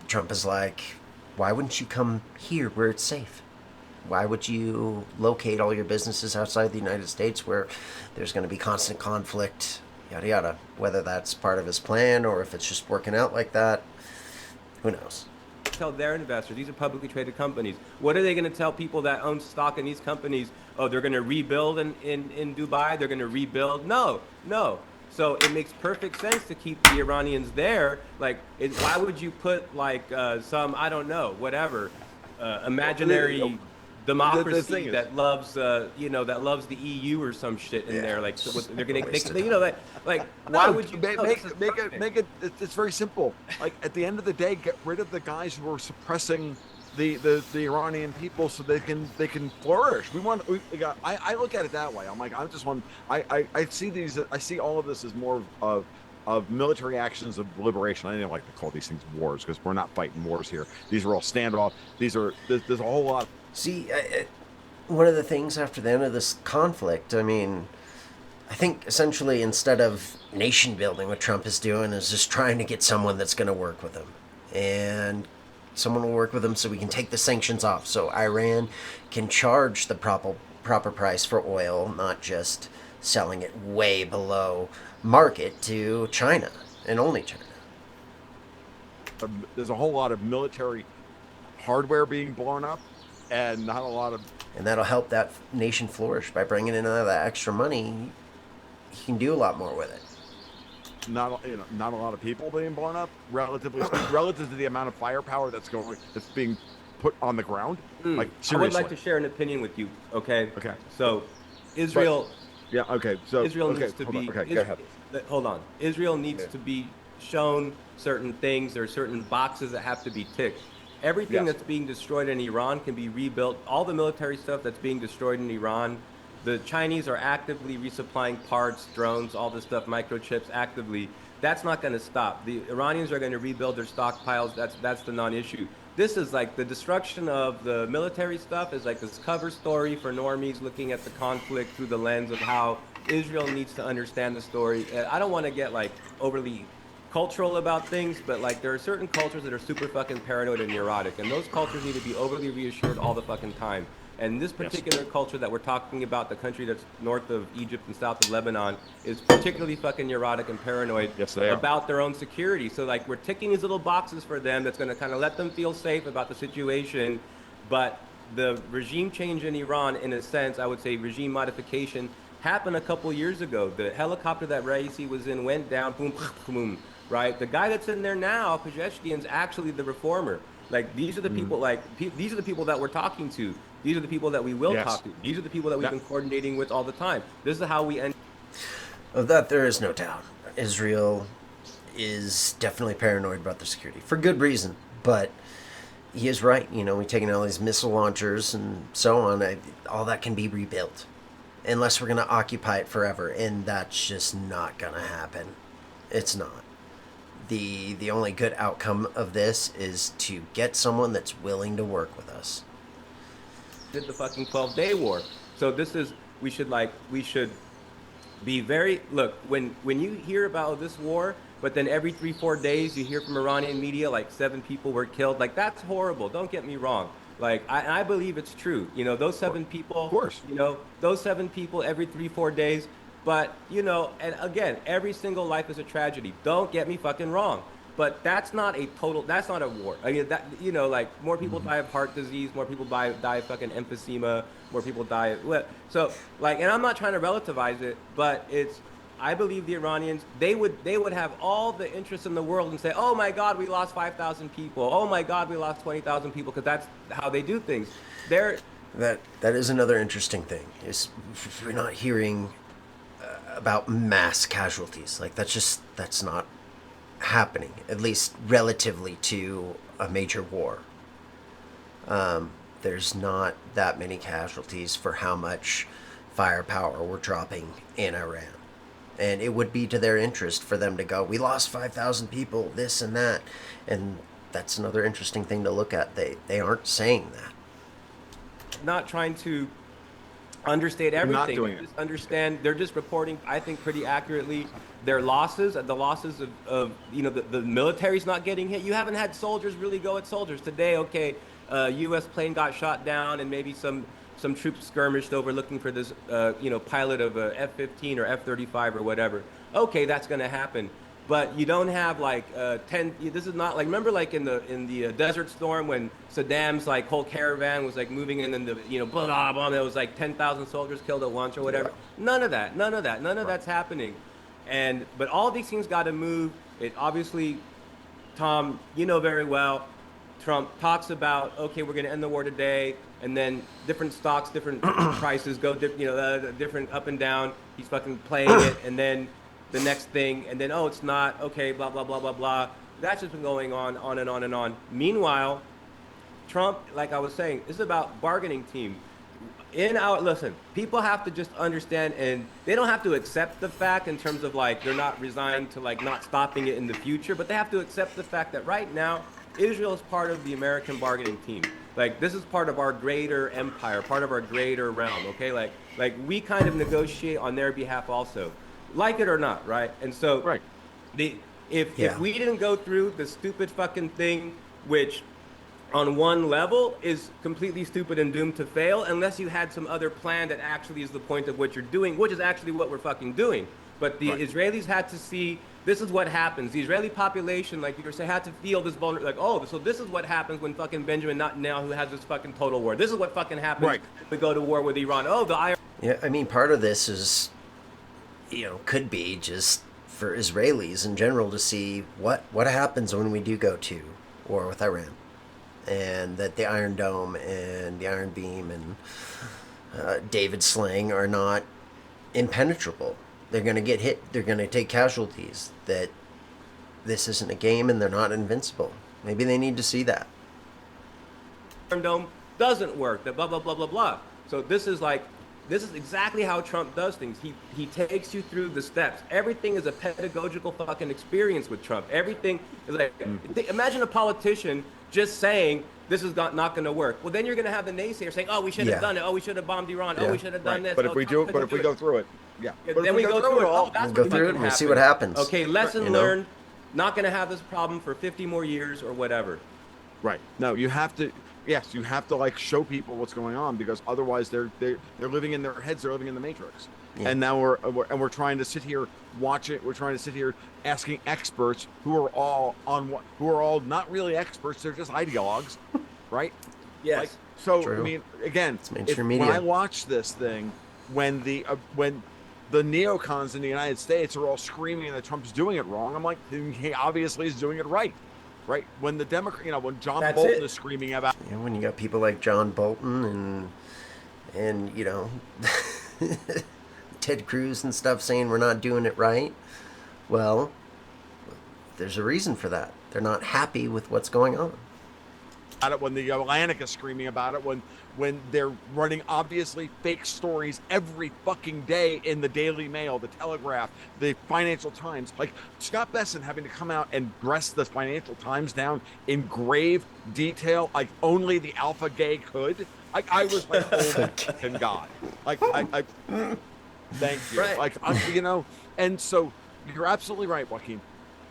Trump is like, why wouldn't you come here where it's safe? Why would you locate all your businesses outside the United States where there's going to be constant conflict, yada yada? Whether that's part of his plan or if it's just working out like that, who knows? Tell their investors, these are publicly traded companies. What are they going to tell people that own stock in these companies? Oh, they're going to rebuild in Dubai. They're going to rebuild. No, no. So it makes perfect sense to keep the Iranians there. Like, why would you put like some, I don't know, whatever, imaginary The democracy thing is, that loves, that loves the EU or some shit in there? Like, so they're going to, Wasted like, why would you make, no, make, this is make it perfect. make it? It's very simple. Like at the end of the day, get rid of the guys who are suppressing the Iranian people so they can flourish. I look at it that way. I'm like, I just want. I see these. I see all of this as more of military actions of liberation. I don't like to call these things wars because we're not fighting wars here. These are all standoff. There's a whole lot. See, one of the things after the end of this conflict, I mean, I think essentially instead of nation building, what Trump is doing is just trying to get someone that's going to work with him. And someone will work with him so we can take the sanctions off. So Iran can charge the proper price for oil, not just selling it way below market to China and only China. There's a whole lot of military hardware being blown up, and not a lot of And that'll help that nation flourish by bringing in all that extra money. He can do a lot more with it. not a lot of people being blown up, relatively speaking, relative to the amount of firepower that's being put on the ground. Like I would seriously. like to share an opinion with you. Okay. Okay. So, Israel. Yeah. Okay. So Israel okay, needs to hold on. be. Okay. Go ahead. Hold on. Israel needs Yeah. to be shown certain things. There are certain boxes that have to be ticked. Everything Yes. that's being destroyed in Iran can be rebuilt. All the military stuff that's being destroyed in Iran, the Chinese are actively resupplying parts, drones, all this stuff, microchips, actively. That's not going to stop. The Iranians are going to rebuild their stockpiles. That's the non-issue. This is like the destruction of the military stuff is like this cover story for normies looking at the conflict through the lens of how Israel needs to understand the story. I don't want to get like overly cultural about things, but like there are certain cultures that are super fucking paranoid and neurotic, and those cultures need to be overly reassured all the fucking time. And this particular culture that we're talking about, the country that's north of Egypt and south of Lebanon, is particularly fucking neurotic and paranoid Yes, they are. about their own security. So like we're ticking these little boxes for them that's going to kind of let them feel safe about the situation, but the regime change in Iran, in a sense, I would say regime modification, happened a couple years ago. The helicopter that Raisi was in went down, boom, boom, right? The guy that's in there now, Pezeshkian's actually the reformer. Like these are the people, these are the people that we're talking to. These are the people that we will Yes. talk to. These are the people that we've Yeah. been coordinating with all the time. This is how we end. Of that, there is no doubt. Israel is definitely paranoid about their security for good reason, but he is right. We're taking all these missile launchers and so on. All that can be rebuilt, unless we're going to occupy it forever, and that's just not going to happen. It's not. The only good outcome of this is to get someone that's willing to work with us. Did the fucking 12-day war. So this is we should be very look when you hear about this war, but then every 3-4 days you hear from Iranian media like 7 people were killed. Like that's horrible. Don't get me wrong. Like I believe it's true. Those 7 people. Of course. Those 7 people every 3-4 days. But and again, every single life is a tragedy. Don't get me fucking wrong. But that's not a war. I mean, like more people die of heart disease, more people die of fucking emphysema, more people die of, so like, and I'm not trying to relativize it, but I believe the Iranians, they would have all the interest in the world and say, oh my God, we lost 5,000 people. Oh my God, we lost 20,000 people, because that's how they do things. They're, That is another interesting thing. Is we're not hearing about mass casualties. Like that's not happening, at least relatively to a major war. There's not that many casualties for how much firepower we're dropping in Iran. And it would be to their interest for them to go, we lost 5,000 people, this and that. And that's another interesting thing to look at. They aren't saying that. Not trying to understate They're everything. not doing it. Just understand. They're just reporting, I think, pretty accurately their losses. The losses of the military's not getting hit. You haven't had soldiers really go at soldiers today. Okay, U.S. plane got shot down, and maybe some troops skirmished over looking for this pilot of a F-15 or F-35 or whatever. Okay, that's going to happen. But you don't have like 10. This is not like, remember like in the Desert Storm when Saddam's like whole caravan was like moving in, and the blah blah blah. There was like 10,000 soldiers killed at once or whatever. Yeah. None of that's happening. But all these things got to move. It obviously, Tom, you know very well. Trump talks about, okay, we're going to end the war today, and then different stocks, different prices go, different up and down. He's fucking playing it, and then the next thing, and then, oh, it's not, okay, blah, blah, blah, blah, blah. That's just been going on and on and on. Meanwhile, Trump, like I was saying, this is about bargaining team. Listen, people have to just understand, and they don't have to accept the fact in terms of like, they're not resigned to like not stopping it in the future, but they have to accept the fact that right now, Israel is part of the American bargaining team. Like, this is part of our greater empire, part of our greater realm, okay? Like we kind of negotiate on their behalf also. Like it or not, right? And so, right. If we didn't go through the stupid fucking thing, which on one level is completely stupid and doomed to fail, unless you had some other plan that actually is the point of what you're doing, which is actually what we're fucking doing. But the Israelis had to see, this is what happens. The Israeli population, like you were saying, had to feel this vulnerability. Like, oh, so this is what happens when fucking Benjamin Netanyahu has this fucking total war. This is what fucking happens when we go to war with Iran. Oh, Yeah, I mean, part of this is, could be just for Israelis in general to see what happens when we do go to war with Iran. And that the Iron Dome and the Iron Beam and David Sling are not impenetrable. They're going to get hit. They're going to take casualties. That this isn't a game and they're not invincible. Maybe they need to see that. Iron Dome doesn't work. That blah, blah, blah, blah, blah. So this is exactly how Trump does things. He takes you through the steps. Everything is a pedagogical fucking experience with Trump. Everything is like, imagine a politician just saying this is not going to work. Well, then you're going to have the naysayers saying, oh, we should have done it. Oh, we should have bombed Iran. Oh, we should have done this. But if we go through it, then we go through it all. We'll go through it and we'll see what happens. Okay, lesson learned. Not going to have this problem for 50 more years or whatever. Right. No, you have to. Yes, you have to like show people what's going on, because otherwise they're living in their heads. They're living in the Matrix. Yeah. And now we're trying to sit here watch it. We're trying to sit here asking experts who are all not really experts. They're just ideologues, right? Yes. Like, so True. I mean, again, media. when I watch this thing, when the neocons in the United States are all screaming that Trump's doing it wrong, I'm like, he obviously is doing it right. Right, when the Democrat, when John Bolton is screaming about, when you got people like John Bolton and Ted Cruz and stuff saying we're not doing it right, well, there's a reason for that. They're not happy with what's going on. When the Atlantic is screaming about it, when they're running obviously fake stories every fucking day in the Daily Mail, the Telegraph, the Financial Times, like Scott Besson having to come out and dress the Financial Times down in grave detail, like only the alpha gay could. I was like, oh my God, like I thank you, right. And so you're absolutely right, Joaquin.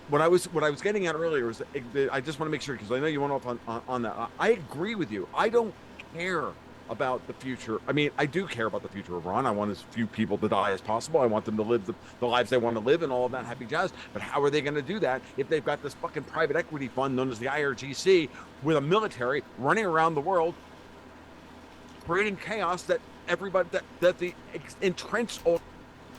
What I was getting at earlier was I just want to make sure, because I know you went off on that. I agree with you. I don't care about the future. I mean, I do care about the future of Iran. I want as few people to die as possible. I want them to live the lives they want to live and all of that happy jazz. But how are they going to do that if they've got this fucking private equity fund known as the IRGC with a military running around the world creating chaos that everybody that the entrenched,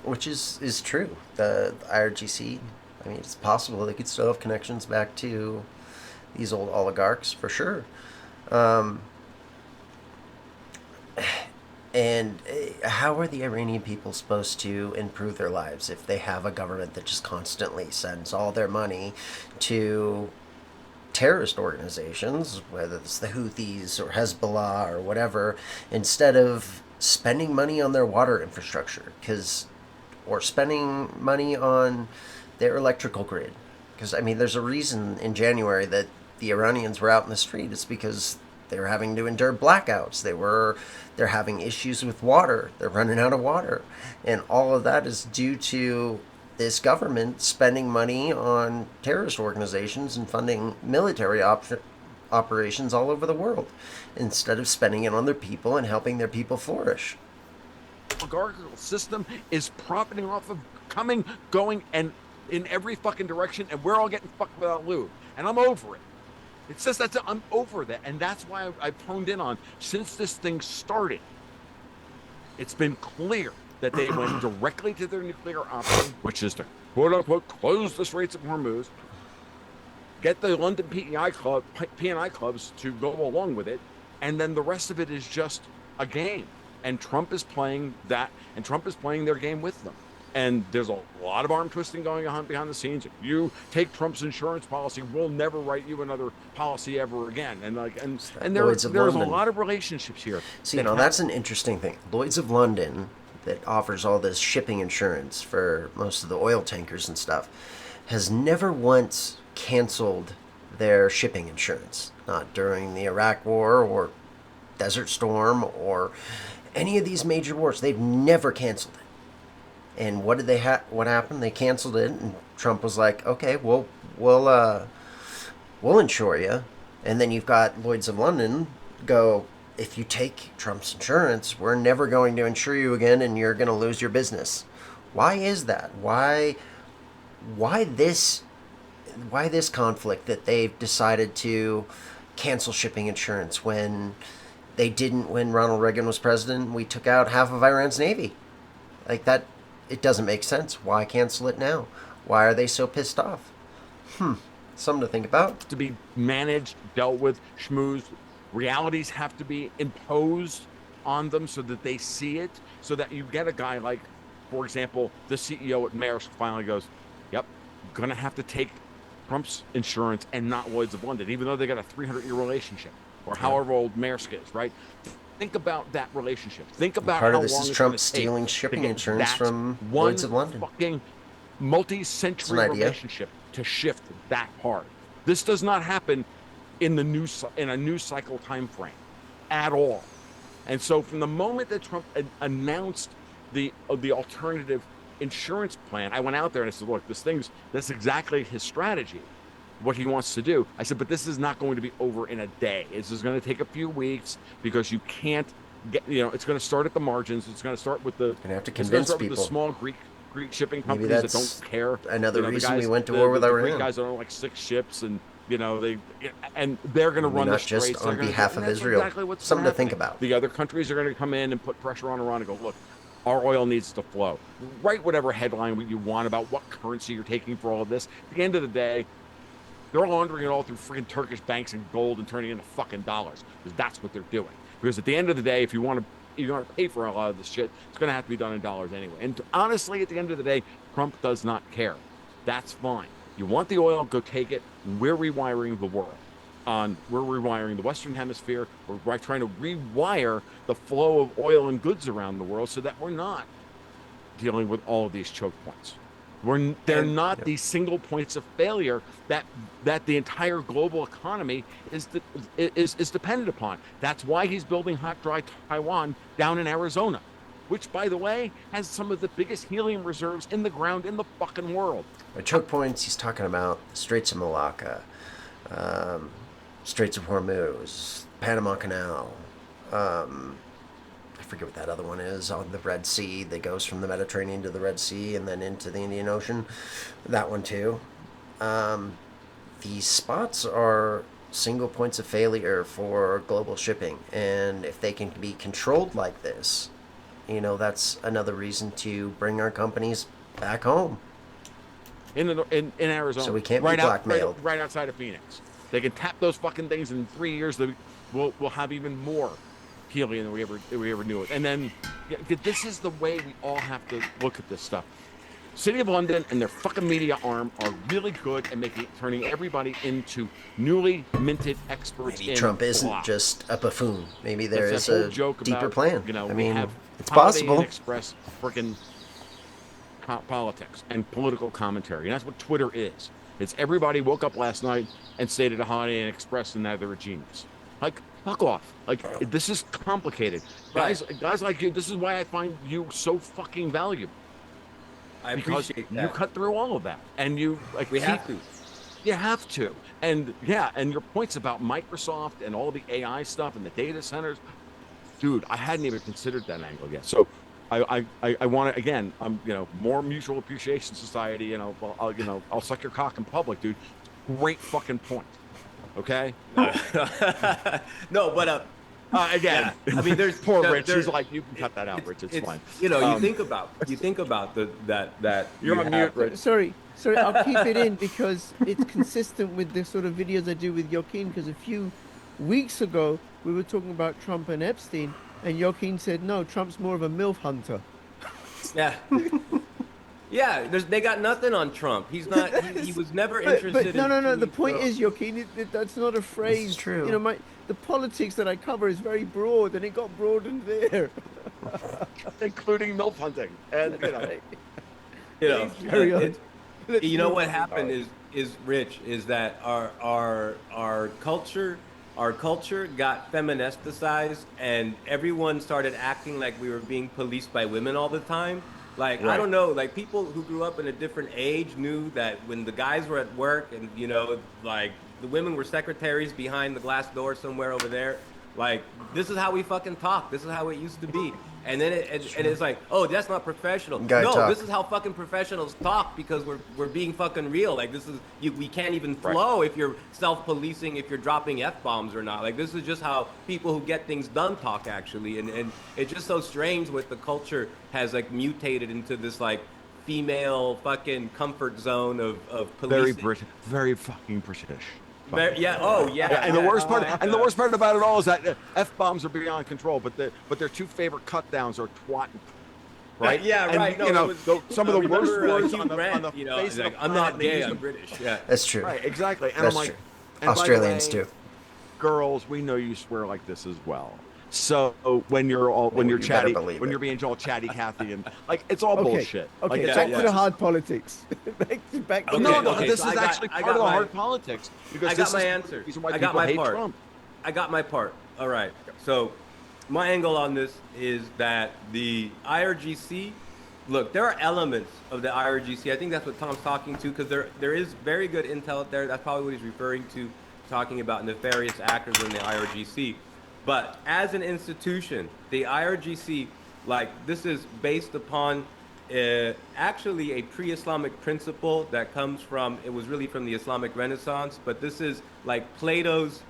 which is true. The IRGC. I mean, it's possible they could still have connections back to these old oligarchs, for sure. And And how are the Iranian people supposed to improve their lives if they have a government that just constantly sends all their money to terrorist organizations, whether it's the Houthis or Hezbollah or whatever, instead of spending money on their water infrastructure, or spending money on their electrical grid? Because I mean, there's a reason in January that the Iranians were out in the street. It's because they were having to endure blackouts. They're having issues with water. They're running out of water, and all of that is due to this government spending money on terrorist organizations and funding military operations all over the world instead of spending it on their people and helping their people flourish. Oligarchical system is profiting off of coming, going, and in every fucking direction, and we're all getting fucked without lube. And I'm over it. It's just I'm over that, and that's why I've honed in on, since this thing started, it's been clear that they went directly to their nuclear option, which is to quote unquote close the Straits of Hormuz, get the London P&I clubs to go along with it, and then the rest of it is just a game. And Trump is playing that, and Trump is playing their game with them. And there's a lot of arm twisting going on behind the scenes. If you take Trump's insurance policy, we'll never write you another policy ever again. And there's a lot of relationships here. See, that's an interesting thing. Lloyd's of London, that offers all this shipping insurance for most of the oil tankers and stuff, has never once canceled their shipping insurance. Not during the Iraq War or Desert Storm or any of these major wars. They've never canceled it. And what did what happened? They canceled it, and Trump was like, "Okay, we'll insure you." And then you've got Lloyd's of London go, "If you take Trump's insurance, we're never going to insure you again, and you're going to lose your business." Why is that? Why this conflict that they've decided to cancel shipping insurance when they didn't when Ronald Reagan was president? We took out half of Iran's navy. Like that, it doesn't make sense. Why cancel it now? Why are they so pissed off? Something to think about. To be managed, dealt with, schmoozed. Realities have to be imposed on them so that they see it, so that you get a guy like, for example, the CEO at Maersk finally goes, "Yep, going to have to take Trump's insurance and not Lloyd's of London," even though they got a 300-year relationship, or however old Maersk is, right? Think about that relationship. Think about part how of this long is it's Trump gonna stealing take shipping to get insurance that from one Lloyd's of London. Fucking multi-century relationship to shift that hard. This does not happen in a news cycle time frame at all. And so from the moment that Trump announced the alternative insurance plan, I went out there and I said, "Look, that's exactly his strategy, what he wants to do." I said, "But this is not going to be over in a day. This is going to take a few weeks, because you can't get, it's going to start at the margins. It's going to start with Gonna have to convince people. With the small Greek shipping companies that don't care. Another reason we went to war with Iran. The Greek guys own like 6 ships, and they're going to run the straits. Not just on behalf of Israel. Exactly something to think about. The other countries are going to come in and put pressure on Iran and go, "Look, our oil needs to flow." Write whatever headline you want about what currency you're taking for all of this. At the end of the day, they're laundering it all through freaking Turkish banks and gold and turning it into fucking dollars, because that's what they're doing. Because at the end of the day, if you want to pay for a lot of this shit, it's going to have to be done in dollars anyway. And honestly, at the end of the day, Trump does not care. That's fine. You want the oil, go take it. We're rewiring the world. We're rewiring the Western Hemisphere. We're trying to rewire the flow of oil and goods around the world so that we're not dealing with all of these choke points. They're not these single points of failure that the entire global economy is dependent upon. That's why he's building hot, dry Taiwan down in Arizona, which, by the way, has some of the biggest helium reserves in the ground in the fucking world. By choke points, he's talking about the Straits of Malacca, Straits of Hormuz, Panama Canal. I forget what that other one is, on the Red Sea that goes from the Mediterranean to the Red Sea and then into the Indian Ocean. That one too. These spots are single points of failure for global shipping, and if they can be controlled like this, that's another reason to bring our companies back home. In Arizona, so we can't be blackmailed. Right outside of Phoenix. They can tap those fucking things in 3 years. We'll have even more helium than we ever knew it. And then this is the way we all have to look at this stuff. City of London and their fucking media arm are really good at turning everybody into newly minted experts. Maybe in Trump isn't blah. just a buffoon. Maybe there That's is that whole a joke deeper about, plan. You know, I we mean, have it's Holiday Inn possible. Express freaking politics and political commentary, and that's what Twitter is. It's everybody woke up last night and stated a Holiday Inn Express and now they're a genius. Like, fuck off. Like, this is complicated. Right. Guys like you, this is why I find you so fucking valuable. I Because appreciate you that. cut through all of that. And you, like, We have to. You have to. And yeah, and your points about Microsoft and all the AI stuff and the data centers, dude, I hadn't even considered that angle yet. So I want to, again, you know, more mutual appreciation society, you know, I'll suck your cock in public, dude. Great fucking point. Okay. No, but again, yeah. I mean, there's poor Rich. there's, He's like, you can cut that out, Rich. It's fine. You know, you think about that You're you on have- mute, Rich. Sorry, I'll keep it in because it's consistent with the sort of videos I do with Joaquin. Because a few weeks ago we were talking about Trump and Epstein, and Joaquin said, "No, Trump's more of a MILF hunter." Yeah. Yeah, they got nothing on Trump. He's not. He was never But interested. no, in no, no. The being point Trump. is, Joaquin, that's not a phrase. true. You know, the politics that I cover is very broad, and it got broadened there. Including MILF hunting. And, you know. You know, Carry on. you know what happened is Rich, is that our culture got feministicized, and everyone started acting like we were being policed by women all the time. Like, I Right. don't know, like people who grew up in a different age knew that when the guys were at work and, you know, like the women were secretaries behind the glass door somewhere over there, like this is how we fucking talk. This is how it used to be. And then it's like, oh, that's not professional. Guy no, talk. this is how fucking professionals talk because we're being fucking real. Like this is we can't even flow if you're self-policing, if you're dropping f-bombs or not. Like this is just how people who get things done talk actually. And it's just so strange what the culture has like mutated into this like female fucking comfort zone of policing. Very fucking British. Yeah. Oh, yeah. Yeah, and the worst part, yeah. and the worst part about it all is that f-bombs are beyond control. But their two favorite cut downs are twat, right? Yeah, and, right. No, you know, it was, some of the worst remember, words Hugh on the Grant, you know, face of like, the I'm planet, not they gay. use I'm them. British. Yeah. That's true. Right, exactly. And That's I'm like, true. and by the Australians way, too. Girls, we know you swear like this as well. So when you're you better chatty, believe when it. you're being all chatty Cathy and like it's all Okay, bullshit. okay. Like, it's back all to the hard politics. back to Okay, no, okay, this so is I got- actually I part got of the my- hard politics because I this got my is answer. the reason why I people got my hate part. Trump. I got my part. All right. So my angle on this is that the IRGC, look, there are elements of the IRGC. I think that's what Tom's talking to because there is very good intel out there. That's probably what he's referring to, talking about nefarious actors in the IRGC. But as an institution, the IRGC, like this is based upon actually a pre-Islamic principle that comes from, it was really from the Islamic Renaissance, but this is like Plato's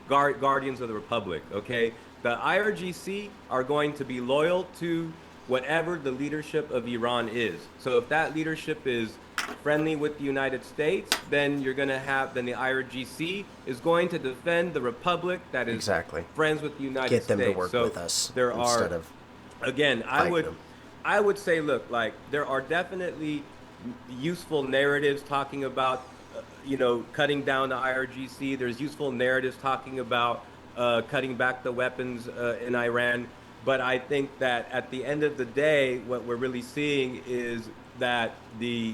Guardians of the Republic, okay? The IRGC are going to be loyal to whatever the leadership of Iran is. So if that leadership is friendly with the United States, then the IRGC is going to defend the republic that is Exactly. friends with the United Get them States. to work So with us there instead are, of again, fighting them. I would say, look, like there are definitely useful narratives talking about, cutting down the IRGC. There's useful narratives talking about cutting back the weapons in Iran. But I think that at the end of the day, what we're really seeing is that the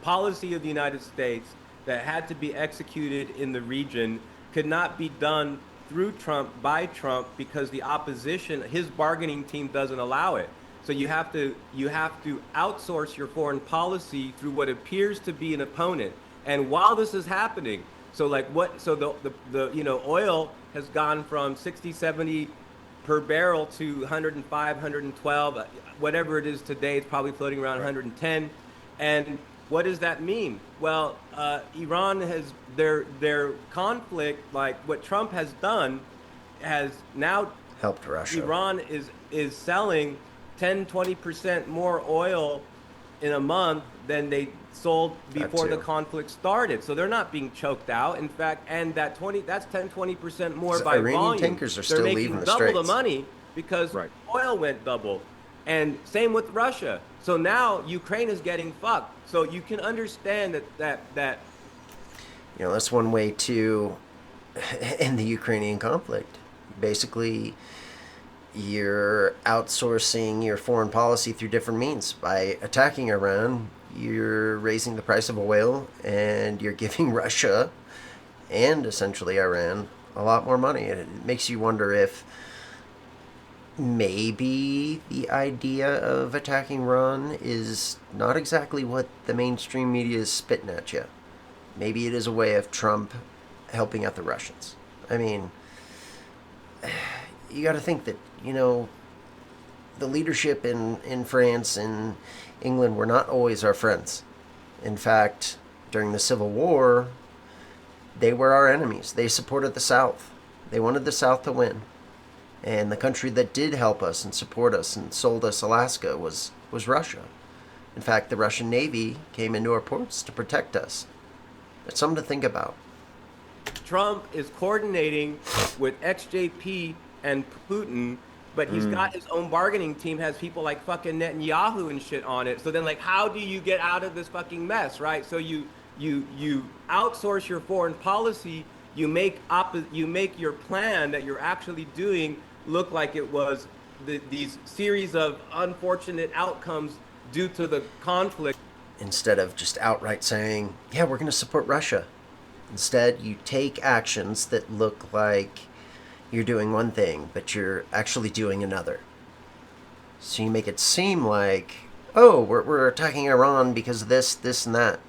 policy of the United States that had to be executed in the region could not be done through Trump, by Trump, because the opposition, his bargaining team doesn't allow it. So you have to outsource your foreign policy through what appears to be an opponent. And while this is happening, the oil has gone from 60, 70 per barrel to 105, 112, whatever it is today, it's probably floating around 110. And what does that mean? Well, Iran has their conflict, like what Trump has done, has now helped Russia. Iran is selling 10, 20% more oil in a month than they sold before the too. conflict started. So they're not being choked out. In fact, and that's 10-20% more 'Cause by Iranian volume. tankers are They're still making leaving the double the Straits. money because Right. oil went double. And same with Russia. So now Ukraine is getting fucked. So you can understand that That's one way to end the Ukrainian conflict. Basically, you're outsourcing your foreign policy through different means. By attacking Iran, you're raising the price of oil and you're giving Russia and essentially Iran a lot more money. And it makes you wonder if maybe the idea of attacking Iran is not exactly what the mainstream media is spitting at you. Maybe it is a way of Trump helping out the Russians. I mean, you got to think that, the leadership in France and England were not always our friends. In fact, during the Civil War, they were our enemies. They supported the South. They wanted the South to win. And the country that did help us and support us and sold us Alaska was Russia. In fact, the Russian Navy came into our ports to protect us. It's something to think about. Trump is coordinating with XJP and Putin, but he's got his own bargaining team, has people like fucking Netanyahu and shit on it. So then, like, how do you get out of this fucking mess, right? So you outsource your foreign policy, you make your plan that you're actually doing look like it was these series of unfortunate outcomes due to the conflict. Instead of just outright saying, yeah, we're going to support Russia. Instead, you take actions that look like you're doing one thing, but you're actually doing another. So you make it seem like, oh, we're attacking Iran because of this, and that.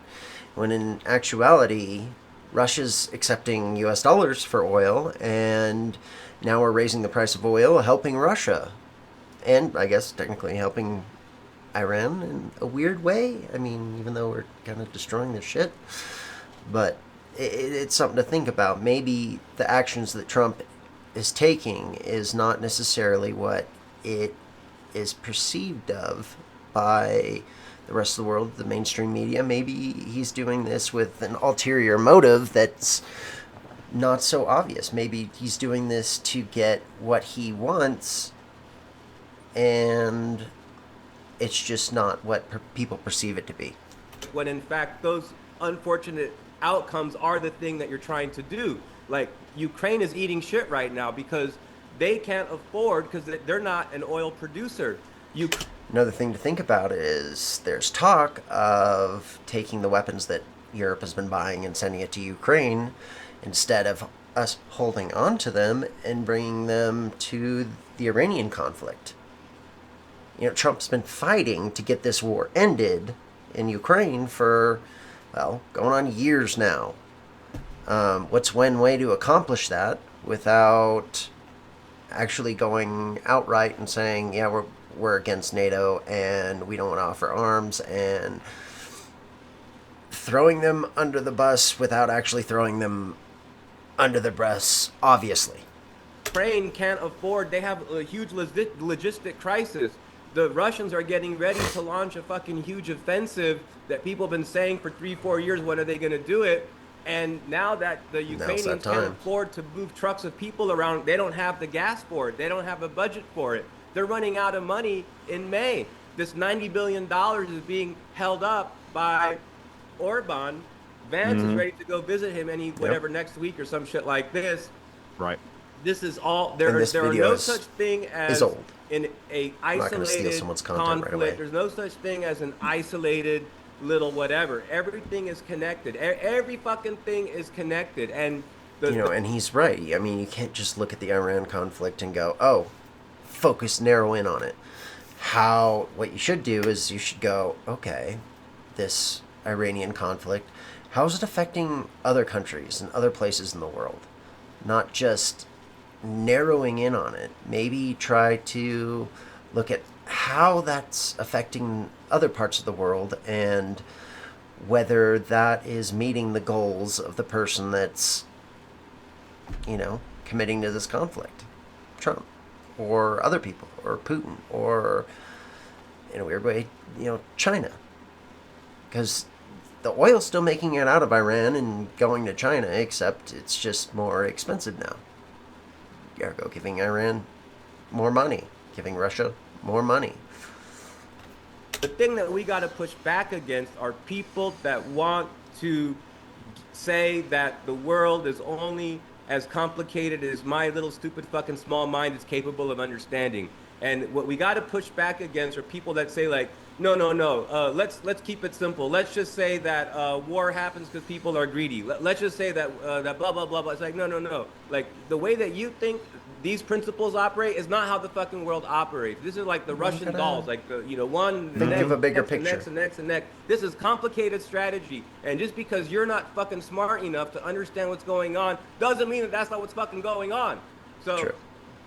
When in actuality, Russia's accepting US dollars for oil, and now we're raising the price of oil, helping Russia. And I guess technically helping Iran in a weird way. I mean, even though we're kind of destroying their shit. But it's something to think about. Maybe the actions that Trump is taking is not necessarily what it is perceived of by the rest of the world, the mainstream media. Maybe he's doing this with an ulterior motive that's not so obvious. Maybe he's doing this to get what he wants, and it's just not what people perceive it to be. When in fact those unfortunate outcomes are the thing that you're trying to do. Like, Ukraine is eating shit right now because they can't afford, because they're not an oil producer. Another thing to think about is there's talk of taking the weapons that Europe has been buying and sending it to Ukraine instead of us holding on to them and bringing them to the Iranian conflict. Trump's been fighting to get this war ended in Ukraine for, well, going on years now. What's one way to accomplish that without actually going outright and saying, yeah, we're against NATO and we don't want to offer arms, and throwing them under the bus without actually throwing them under the bus, obviously. Ukraine can't afford, they have a huge logistic crisis. The Russians are getting ready to launch a fucking huge offensive that people have been saying for 3-4 years, when are they going to do it? And now that the Ukrainians can't afford to move trucks of people around, they don't have the gas for it. They don't have a budget for it. They're running out of money in May. This $90 billion is being held up by Orban. Vance is ready to go visit him next week or some shit like this. Right. This is all, there are no such thing as in a isolated conflict. Right, there's no such thing as an isolated little whatever. Everything is connected. Every fucking thing is connected. And and he's right. I mean, you can't just look at the Iran conflict and go, oh, narrow in on it. What you should do is you should go, okay, this Iranian conflict, how is it affecting other countries and other places in the world? Not just narrowing in on it. Maybe try to look at how that's affecting other parts of the world and whether that is meeting the goals of the person that's, committing to this conflict. Trump, or other people, or Putin, or, in a weird way, China. because the oil's still making it out of Iran and going to China, except it's just more expensive now. Ergo, giving Iran more money, giving Russia more money. The thing that we got to push back against are people that want to say that the world is only as complicated as my little stupid fucking small mind is capable of understanding. And what we got to push back against are people that say like, no, no, no. Let's keep it simple. Let's just say that war happens because people are greedy. Let's just say that that blah blah blah blah. It's like no, no, no. Like the way that you think these principles operate is not how the fucking world operates. This is like the Russian dolls, like the one the Think next, of a bigger next, picture. the next, the next, the next. This is complicated strategy, and just because you're not fucking smart enough to understand what's going on doesn't mean that that's not what's fucking going on. So True.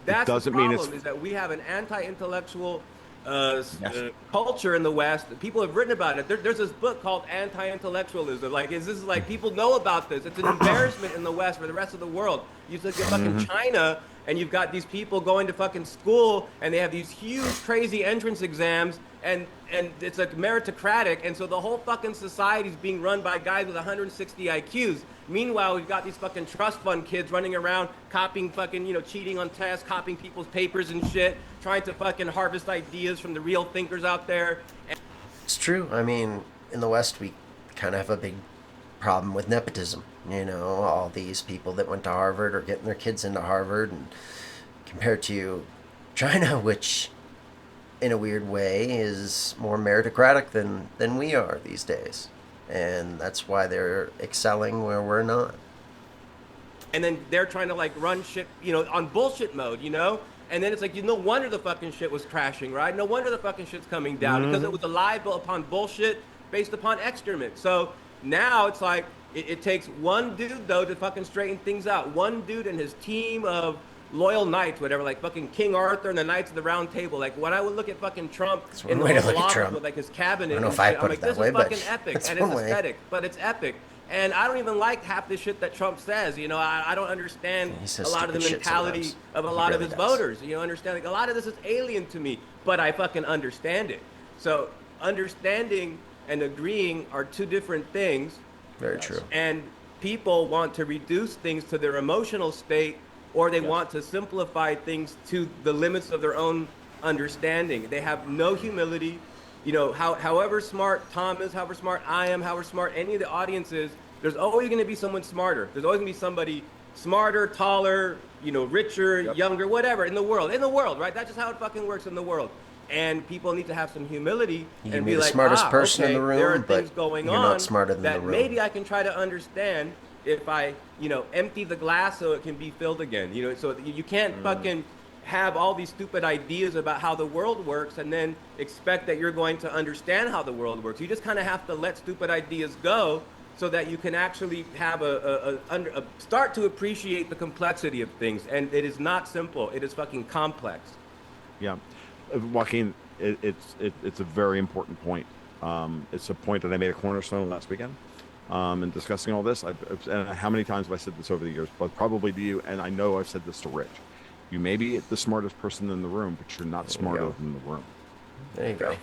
that's doesn't the mean problem, it's- is that we have an anti-intellectual Yes. culture in the West. People have written about it. There's this book called Anti-Intellectualism. Like, is this like people know about this? It's an embarrassment in the West for the rest of the world. You look at fucking China, and you've got these people going to fucking school, and they have these huge, crazy entrance exams, and it's like meritocratic, and so the whole fucking society is being run by guys with 160 IQs. Meanwhile, we've got these fucking trust fund kids running around copying fucking, cheating on tests, copying people's papers and shit, trying to fucking harvest ideas from the real thinkers out there. It's true. I mean, in the West, we kind of have a big problem with nepotism. All these people that went to Harvard are getting their kids into Harvard, and compared to China, which in a weird way is more meritocratic than we are these days. And that's why they're excelling where we're not. And then they're trying to like run shit, on bullshit mode, And then it's like, no wonder the fucking shit was crashing, right? No wonder the fucking shit's coming down because it was a lie built upon bullshit based upon excrement. So now it's like, it takes one dude though to fucking straighten things out. One dude and his team of loyal knights, whatever, like fucking King Arthur and the Knights of the Round Table. Like when I would look at fucking Trump in the Oval Office with like his cabinet, I don't know and if I shit, put I'm it like, that this way, is but fucking epic, that's and it's one way. aesthetic, but it's epic. And I don't even like half the shit that Trump says. I don't understand He says a lot of the stupid shit mentality sometimes. of a He lot of really his does. voters. Understand, like a lot of this is alien to me, but I fucking understand it. So understanding and agreeing are two different things. Very true. And people want to reduce things to their emotional state, or they want to simplify things to the limits of their own understanding. They have no humility. However smart Tom is, however smart I am, however smart any of the audience is, there's always going to be someone smarter. There's always going to be somebody smarter, taller, richer, younger, whatever in the world. In the world, right? That's just how it fucking works in the world. And people need to have some humility You and can be be the like, smartest person in okay, the room, there are but things going you're on not smarter than that the room. maybe I can try to understand if I, empty the glass so it can be filled again. So you can't fucking have all these stupid ideas about how the world works and then expect that you're going to understand how the world works. You just kind of have to let stupid ideas go so that you can actually have start to appreciate the complexity of things. And it is not simple. It is fucking complex. Yeah, Joaquin, it's a very important point. It's a point that I made a cornerstone last weekend. In discussing all this, and how many times have I said this over the years? But probably to you, and I know I've said this to Rich. You may be the smartest person in the room, but you're not smarter than the room. There you go.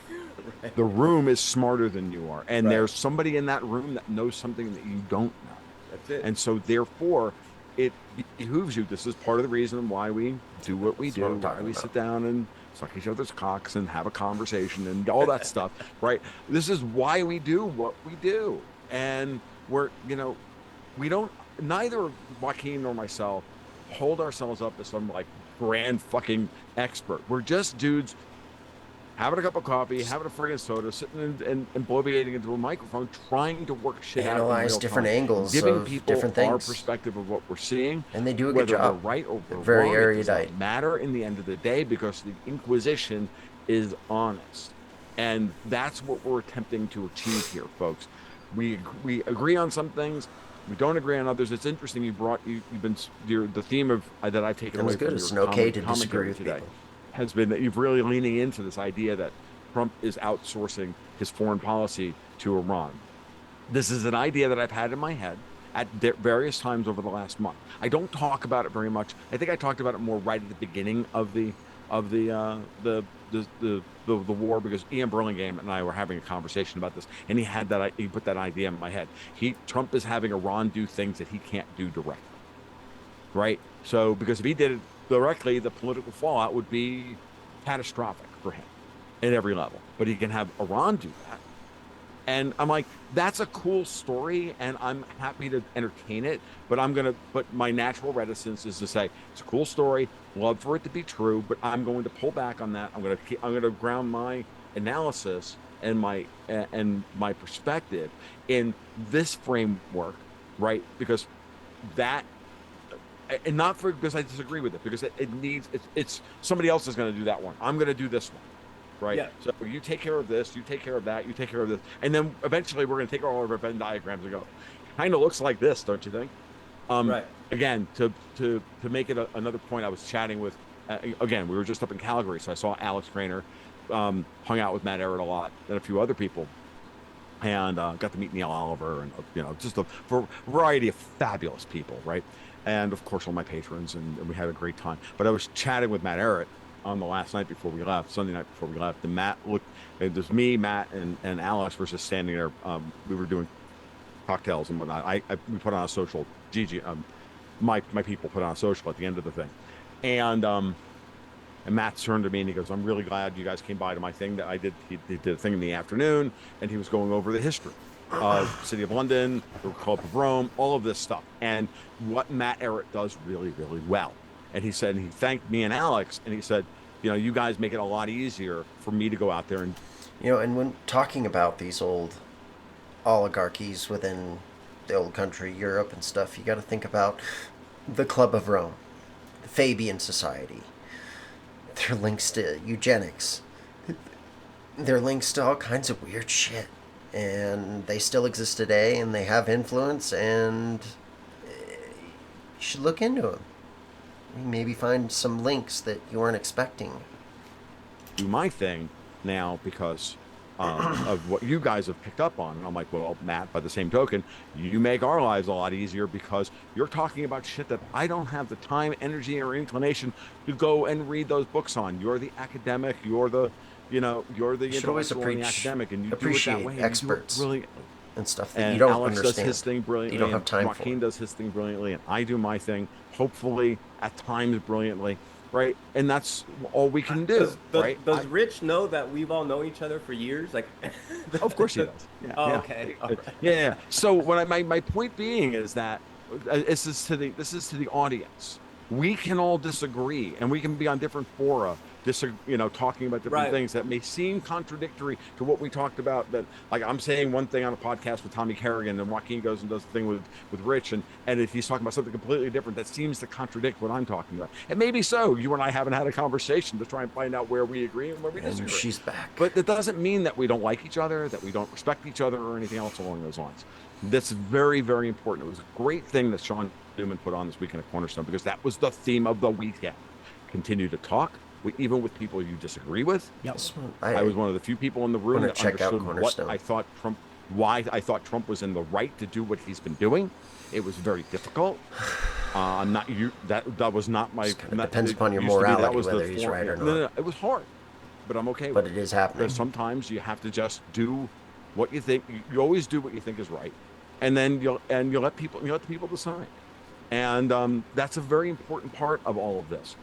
The room is smarter than you are, and Right. there's somebody in that room that knows something that you don't know. That's it. And so, therefore, it behooves you. This is part of the reason why we do what we do, what I'm why talking we about. sit down and suck each other's cocks and have a conversation and all that stuff, right? This is why we do what we do. And we don't, neither Joaquin nor myself hold ourselves up as some like grand fucking expert. We're just dudes having a cup of coffee, having a friggin' soda, sitting and bloviating into a microphone, trying to work shit out. Analyze in real different time, angles giving of people different our things. perspective of what we're seeing, And they do a good whether job. we're right or we're Very wrong. It does erudite. not matter in the end of the day because the Inquisition is honest, and that's what we're attempting to achieve here, folks. We agree on some things. We don't agree on others. It's interesting. The theme of that I've taken That was away good. from It's your okay to commentary disagree with today people. has been that you've really leaning into this idea that Trump is outsourcing his foreign policy to Iran. This is an idea that I've had in my head at various times over the last month. I don't talk about it very much. I think I talked about it more right at the beginning of the of the war, because Ian Burlingame and I were having a conversation about this, and he put that idea in my head. Trump is having Iran do things that he can't do directly, right? So because if he did it directly, the political fallout would be catastrophic for him at every level. But he can have Iran do that. And I'm like, that's a cool story, and I'm happy to entertain it. But my natural reticence is to say it's a cool story, love for it to be true, but I'm going to pull back on that. I'm going to ground my analysis and my perspective in this framework, right? Because that, and not because I disagree with it, because it's somebody else is going to do that one. I'm going to do this one. Right. Yeah. So you take care of this, you take care of that, you take care of this. And then eventually we're going to take all of our Venn diagrams and go, kind of looks like this, don't you think? Right. Again, to make it another point, I was chatting with, again, we were just up in Calgary. So I saw Alex Grainer, hung out with Matt Ehret a lot and a few other people. And got to meet Neil Oliver and, just a variety of fabulous people. Right. And of course, all my patrons, and we had a great time. But I was chatting with Matt Ehret on the last night before we left, Sunday night before we left, and it was me, Matt, and Alex were just standing there. We were doing cocktails and whatnot. We put on a social, Gigi, my people put on a social at the end of the thing. And Matt turned to me and he goes, I'm really glad you guys came by to my thing that I did. He did a thing in the afternoon, and he was going over the history of City of London, the Club of Rome, all of this stuff. And what Matt Ehret does really, really well. And he said, and he thanked me and Alex, and he said, you guys make it a lot easier for me to go out there and. And when talking about these old oligarchies within the old country, Europe and stuff, you got to think about the Club of Rome, the Fabian Society, their links to eugenics, their links to all kinds of weird shit. And they still exist today, and they have influence, and you should look into them. Maybe find some links that you weren't expecting. Do my thing now because of what you guys have picked up on. And I'm like, well, Matt, by the same token, you make our lives a lot easier because you're talking about shit that I don't have the time, energy, or inclination to go and read those books on. You're the academic. You're the intellectual and the academic, and you do it that way. Experts. Really. And stuff that And you don't Alex understand. does his thing brilliantly. You don't have time Joaquin for. does his thing brilliantly, and I do my thing, hopefully at times brilliantly, right? And that's all we can do, right? Does Rich know that we've all known each other for years? Like, of course he does. Yeah, oh, yeah. okay. All right. Yeah. So my point being is that this is to the audience. We can all disagree, and we can be on different fora, talking about different things that may seem contradictory to what we talked about. That, like, I'm saying one thing on a podcast with Tommy Kerrigan, and Joaquin goes and does the thing with Rich, and if he's talking about something completely different that seems to contradict what I'm talking about. And maybe so. You and I haven't had a conversation to try and find out where we agree and where we disagree. And she's back. But that doesn't mean that we don't like each other, that we don't respect each other, or anything else along those lines. That's very, very important. It was a great thing that Sean Newman put on this weekend at Cornerstone, because that was the theme of the weekend. Continue to talk, even with people you disagree with. Yep. I was one of the few people in the room that understood why I thought Trump was in the right to do what he's been doing. It was very difficult. That was not my. Depends upon your morality whether he's right or not. No, it was hard, but I'm okay. But it is happening. Because sometimes you have to just do what you think. You always do what you think is right, and then you let the people decide. And that's a very important part of all of this.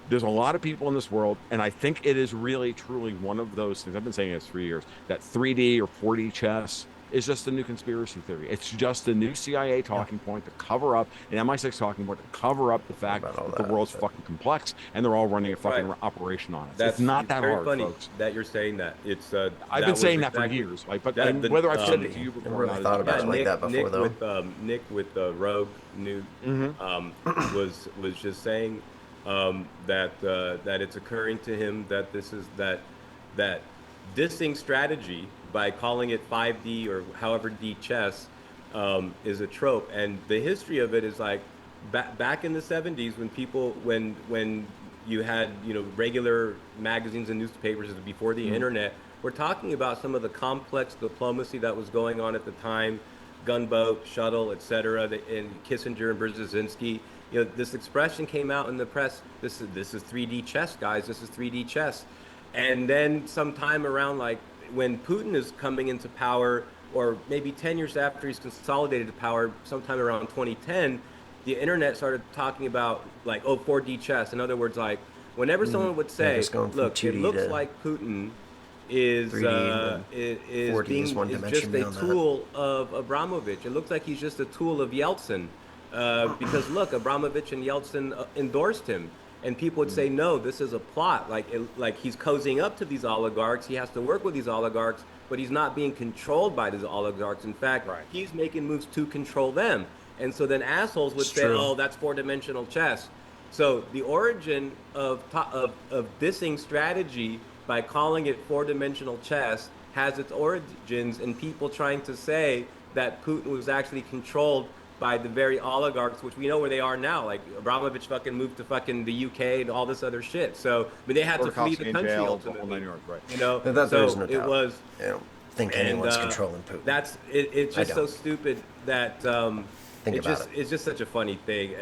There's a lot of people in this world, and I think it is really, truly one of those things. I've been saying it for 3 years, that 3D or 4D chess is just a new conspiracy theory. It's just a new CIA talking point to cover up, an MI6 talking point to cover up the fact that the world's fucking complex, and they're all running a fucking operation on it. It's not that hard, funny folks. That you're saying that. It's I've been saying that for years, whether I've said it to you before. I never thought about it like that before, though. Nick with Rogue New was just saying that it's occurring to him that this is that dissing strategy by calling it 5D or however D chess is a trope, and the history of it is like back in the 70s when you had regular magazines and newspapers before the internet. We're talking about some of the complex diplomacy that was going on at the time. gunboat, shuttle, etc. And Kissinger and Brzezinski. This expression came out in the press. This is 3D chess, guys. This is 3D chess. And then sometime around like when Putin is coming into power, or maybe 10 years after he's consolidated to power, sometime around 2010, the internet started talking about like, oh, 4D chess. In other words, like whenever someone would Yeah, say, just going from look, it 2D looks to like Putin is 3D, and then is 4D is being one is dimension just a beyond that. tool of Abramovich. It looks like he's just a tool of Yeltsin, because look, Abramovich and Yeltsin endorsed him, and people would say, no, this is a plot. Like he's cozying up to these oligarchs. He has to work with these oligarchs, but he's not being controlled by these oligarchs. In fact, Right. he's making moves to control them. And so then assholes would It's say, true. oh, that's four-dimensional chess. So the origin of dissing strategy by calling it four-dimensional chess has its origins in people trying to say that Putin was actually controlled by the very oligarchs, which we know where they are now. Like Abramovich fucking moved to fucking the UK and all this other shit. So I mean, they had to flee the Gorkowski in country jail, the whole ultimately. 9 yards, right? That there is So no it doubt. was, I don't think and anyone's controlling Putin. it's I just so don't. stupid that Think about it. it's just such a funny thing.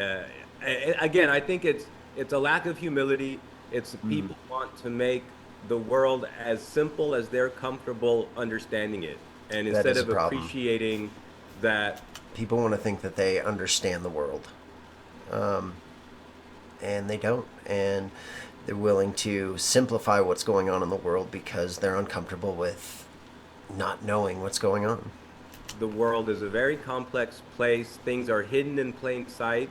Again, I think it's a lack of humility. It's people want to make the world as simple as they're comfortable understanding it, and That instead is a of problem. appreciating that. People want to think that they understand the world, and they don't. And they're willing to simplify what's going on in the world because they're uncomfortable with not knowing what's going on. The world is a very complex place. Things are hidden in plain sight,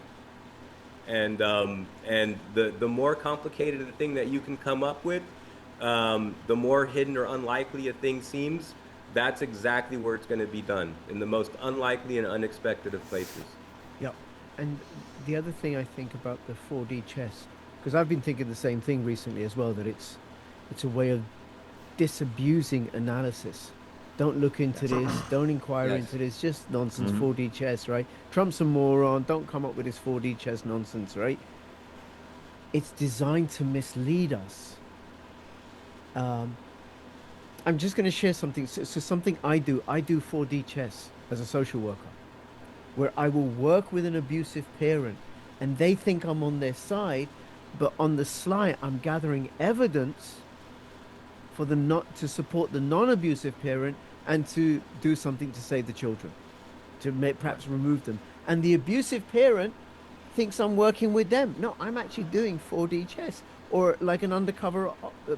and the more complicated a thing that you can come up with, the more hidden or unlikely a thing seems. That's exactly where it's going to be done, in the most unlikely and unexpected of places. Yep. And the other thing I think about the 4D chess, because I've been thinking the same thing recently as well, that it's a way of disabusing analysis. Don't look into this. Don't inquire Yes. into this. Just nonsense. Mhm. 4D chess, right? Trump's a moron. Don't come up with this 4D chess nonsense, right? It's designed to mislead us. I'm just going to share something. So something I do. I do 4D chess as a social worker, where I will work with an abusive parent, and they think I'm on their side, but on the sly, I'm gathering evidence for the not to support the non-abusive parent and to do something to save the children, to perhaps remove them. And the abusive parent thinks I'm working with them. No, I'm actually doing 4D chess, or like an undercover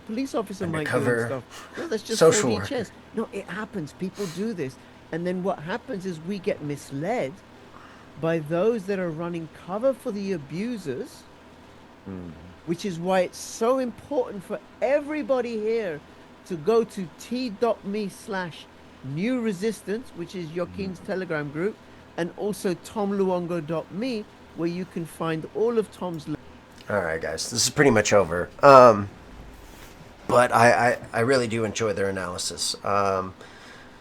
police officer might do and Undercover stuff. No, that's just social 4D worker. chess. No, it happens. People do this, and then what happens is we get misled by those that are running cover for the abusers, which is why it's so important for everybody here to go to t.me/new resistance, which is Joaquin's Telegram group, and also tomluongo.me, where you can find all of Tom's. All right, guys, this is pretty much over. But I really do enjoy their analysis.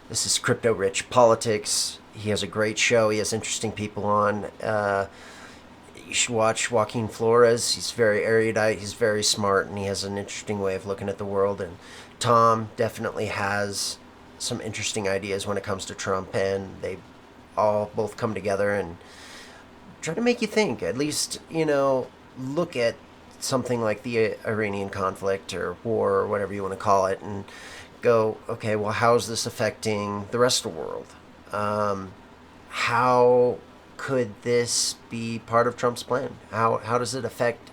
This is Crypto Rich Politics. He has a great show. He has interesting people on. You should watch Joaquin Flores. He's very erudite. He's very smart, and he has an interesting way of looking at the world. And Tom definitely has some interesting ideas when it comes to Trump, and they all both come together and try to make you think. At least, look at something like the Iranian conflict or war or whatever you want to call it, and go, okay, well, how is this affecting the rest of the world? How could this be part of Trump's plan? How does it affect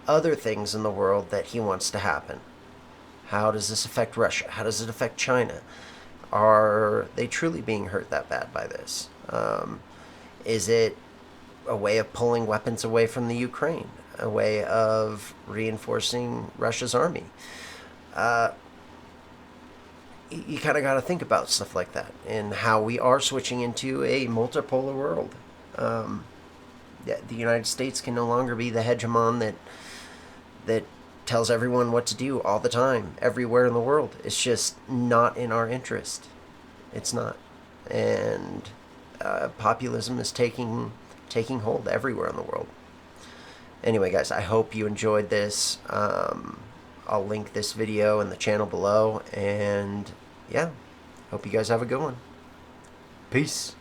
other things in the world that he wants to happen? How does this affect Russia? How does it affect China? Are they truly being hurt that bad by this? Is it a way of pulling weapons away from the Ukraine? A way of reinforcing Russia's army? You kind of got to think about stuff like that and how we are switching into a multipolar world. The United States can no longer be the hegemon that tells everyone what to do all the time, everywhere in the world. It's just not in our interest. It's not. And populism is taking hold everywhere in the world. Anyway, guys, I hope you enjoyed this. I'll link this video in the channel below. And yeah, hope you guys have a good one. Peace.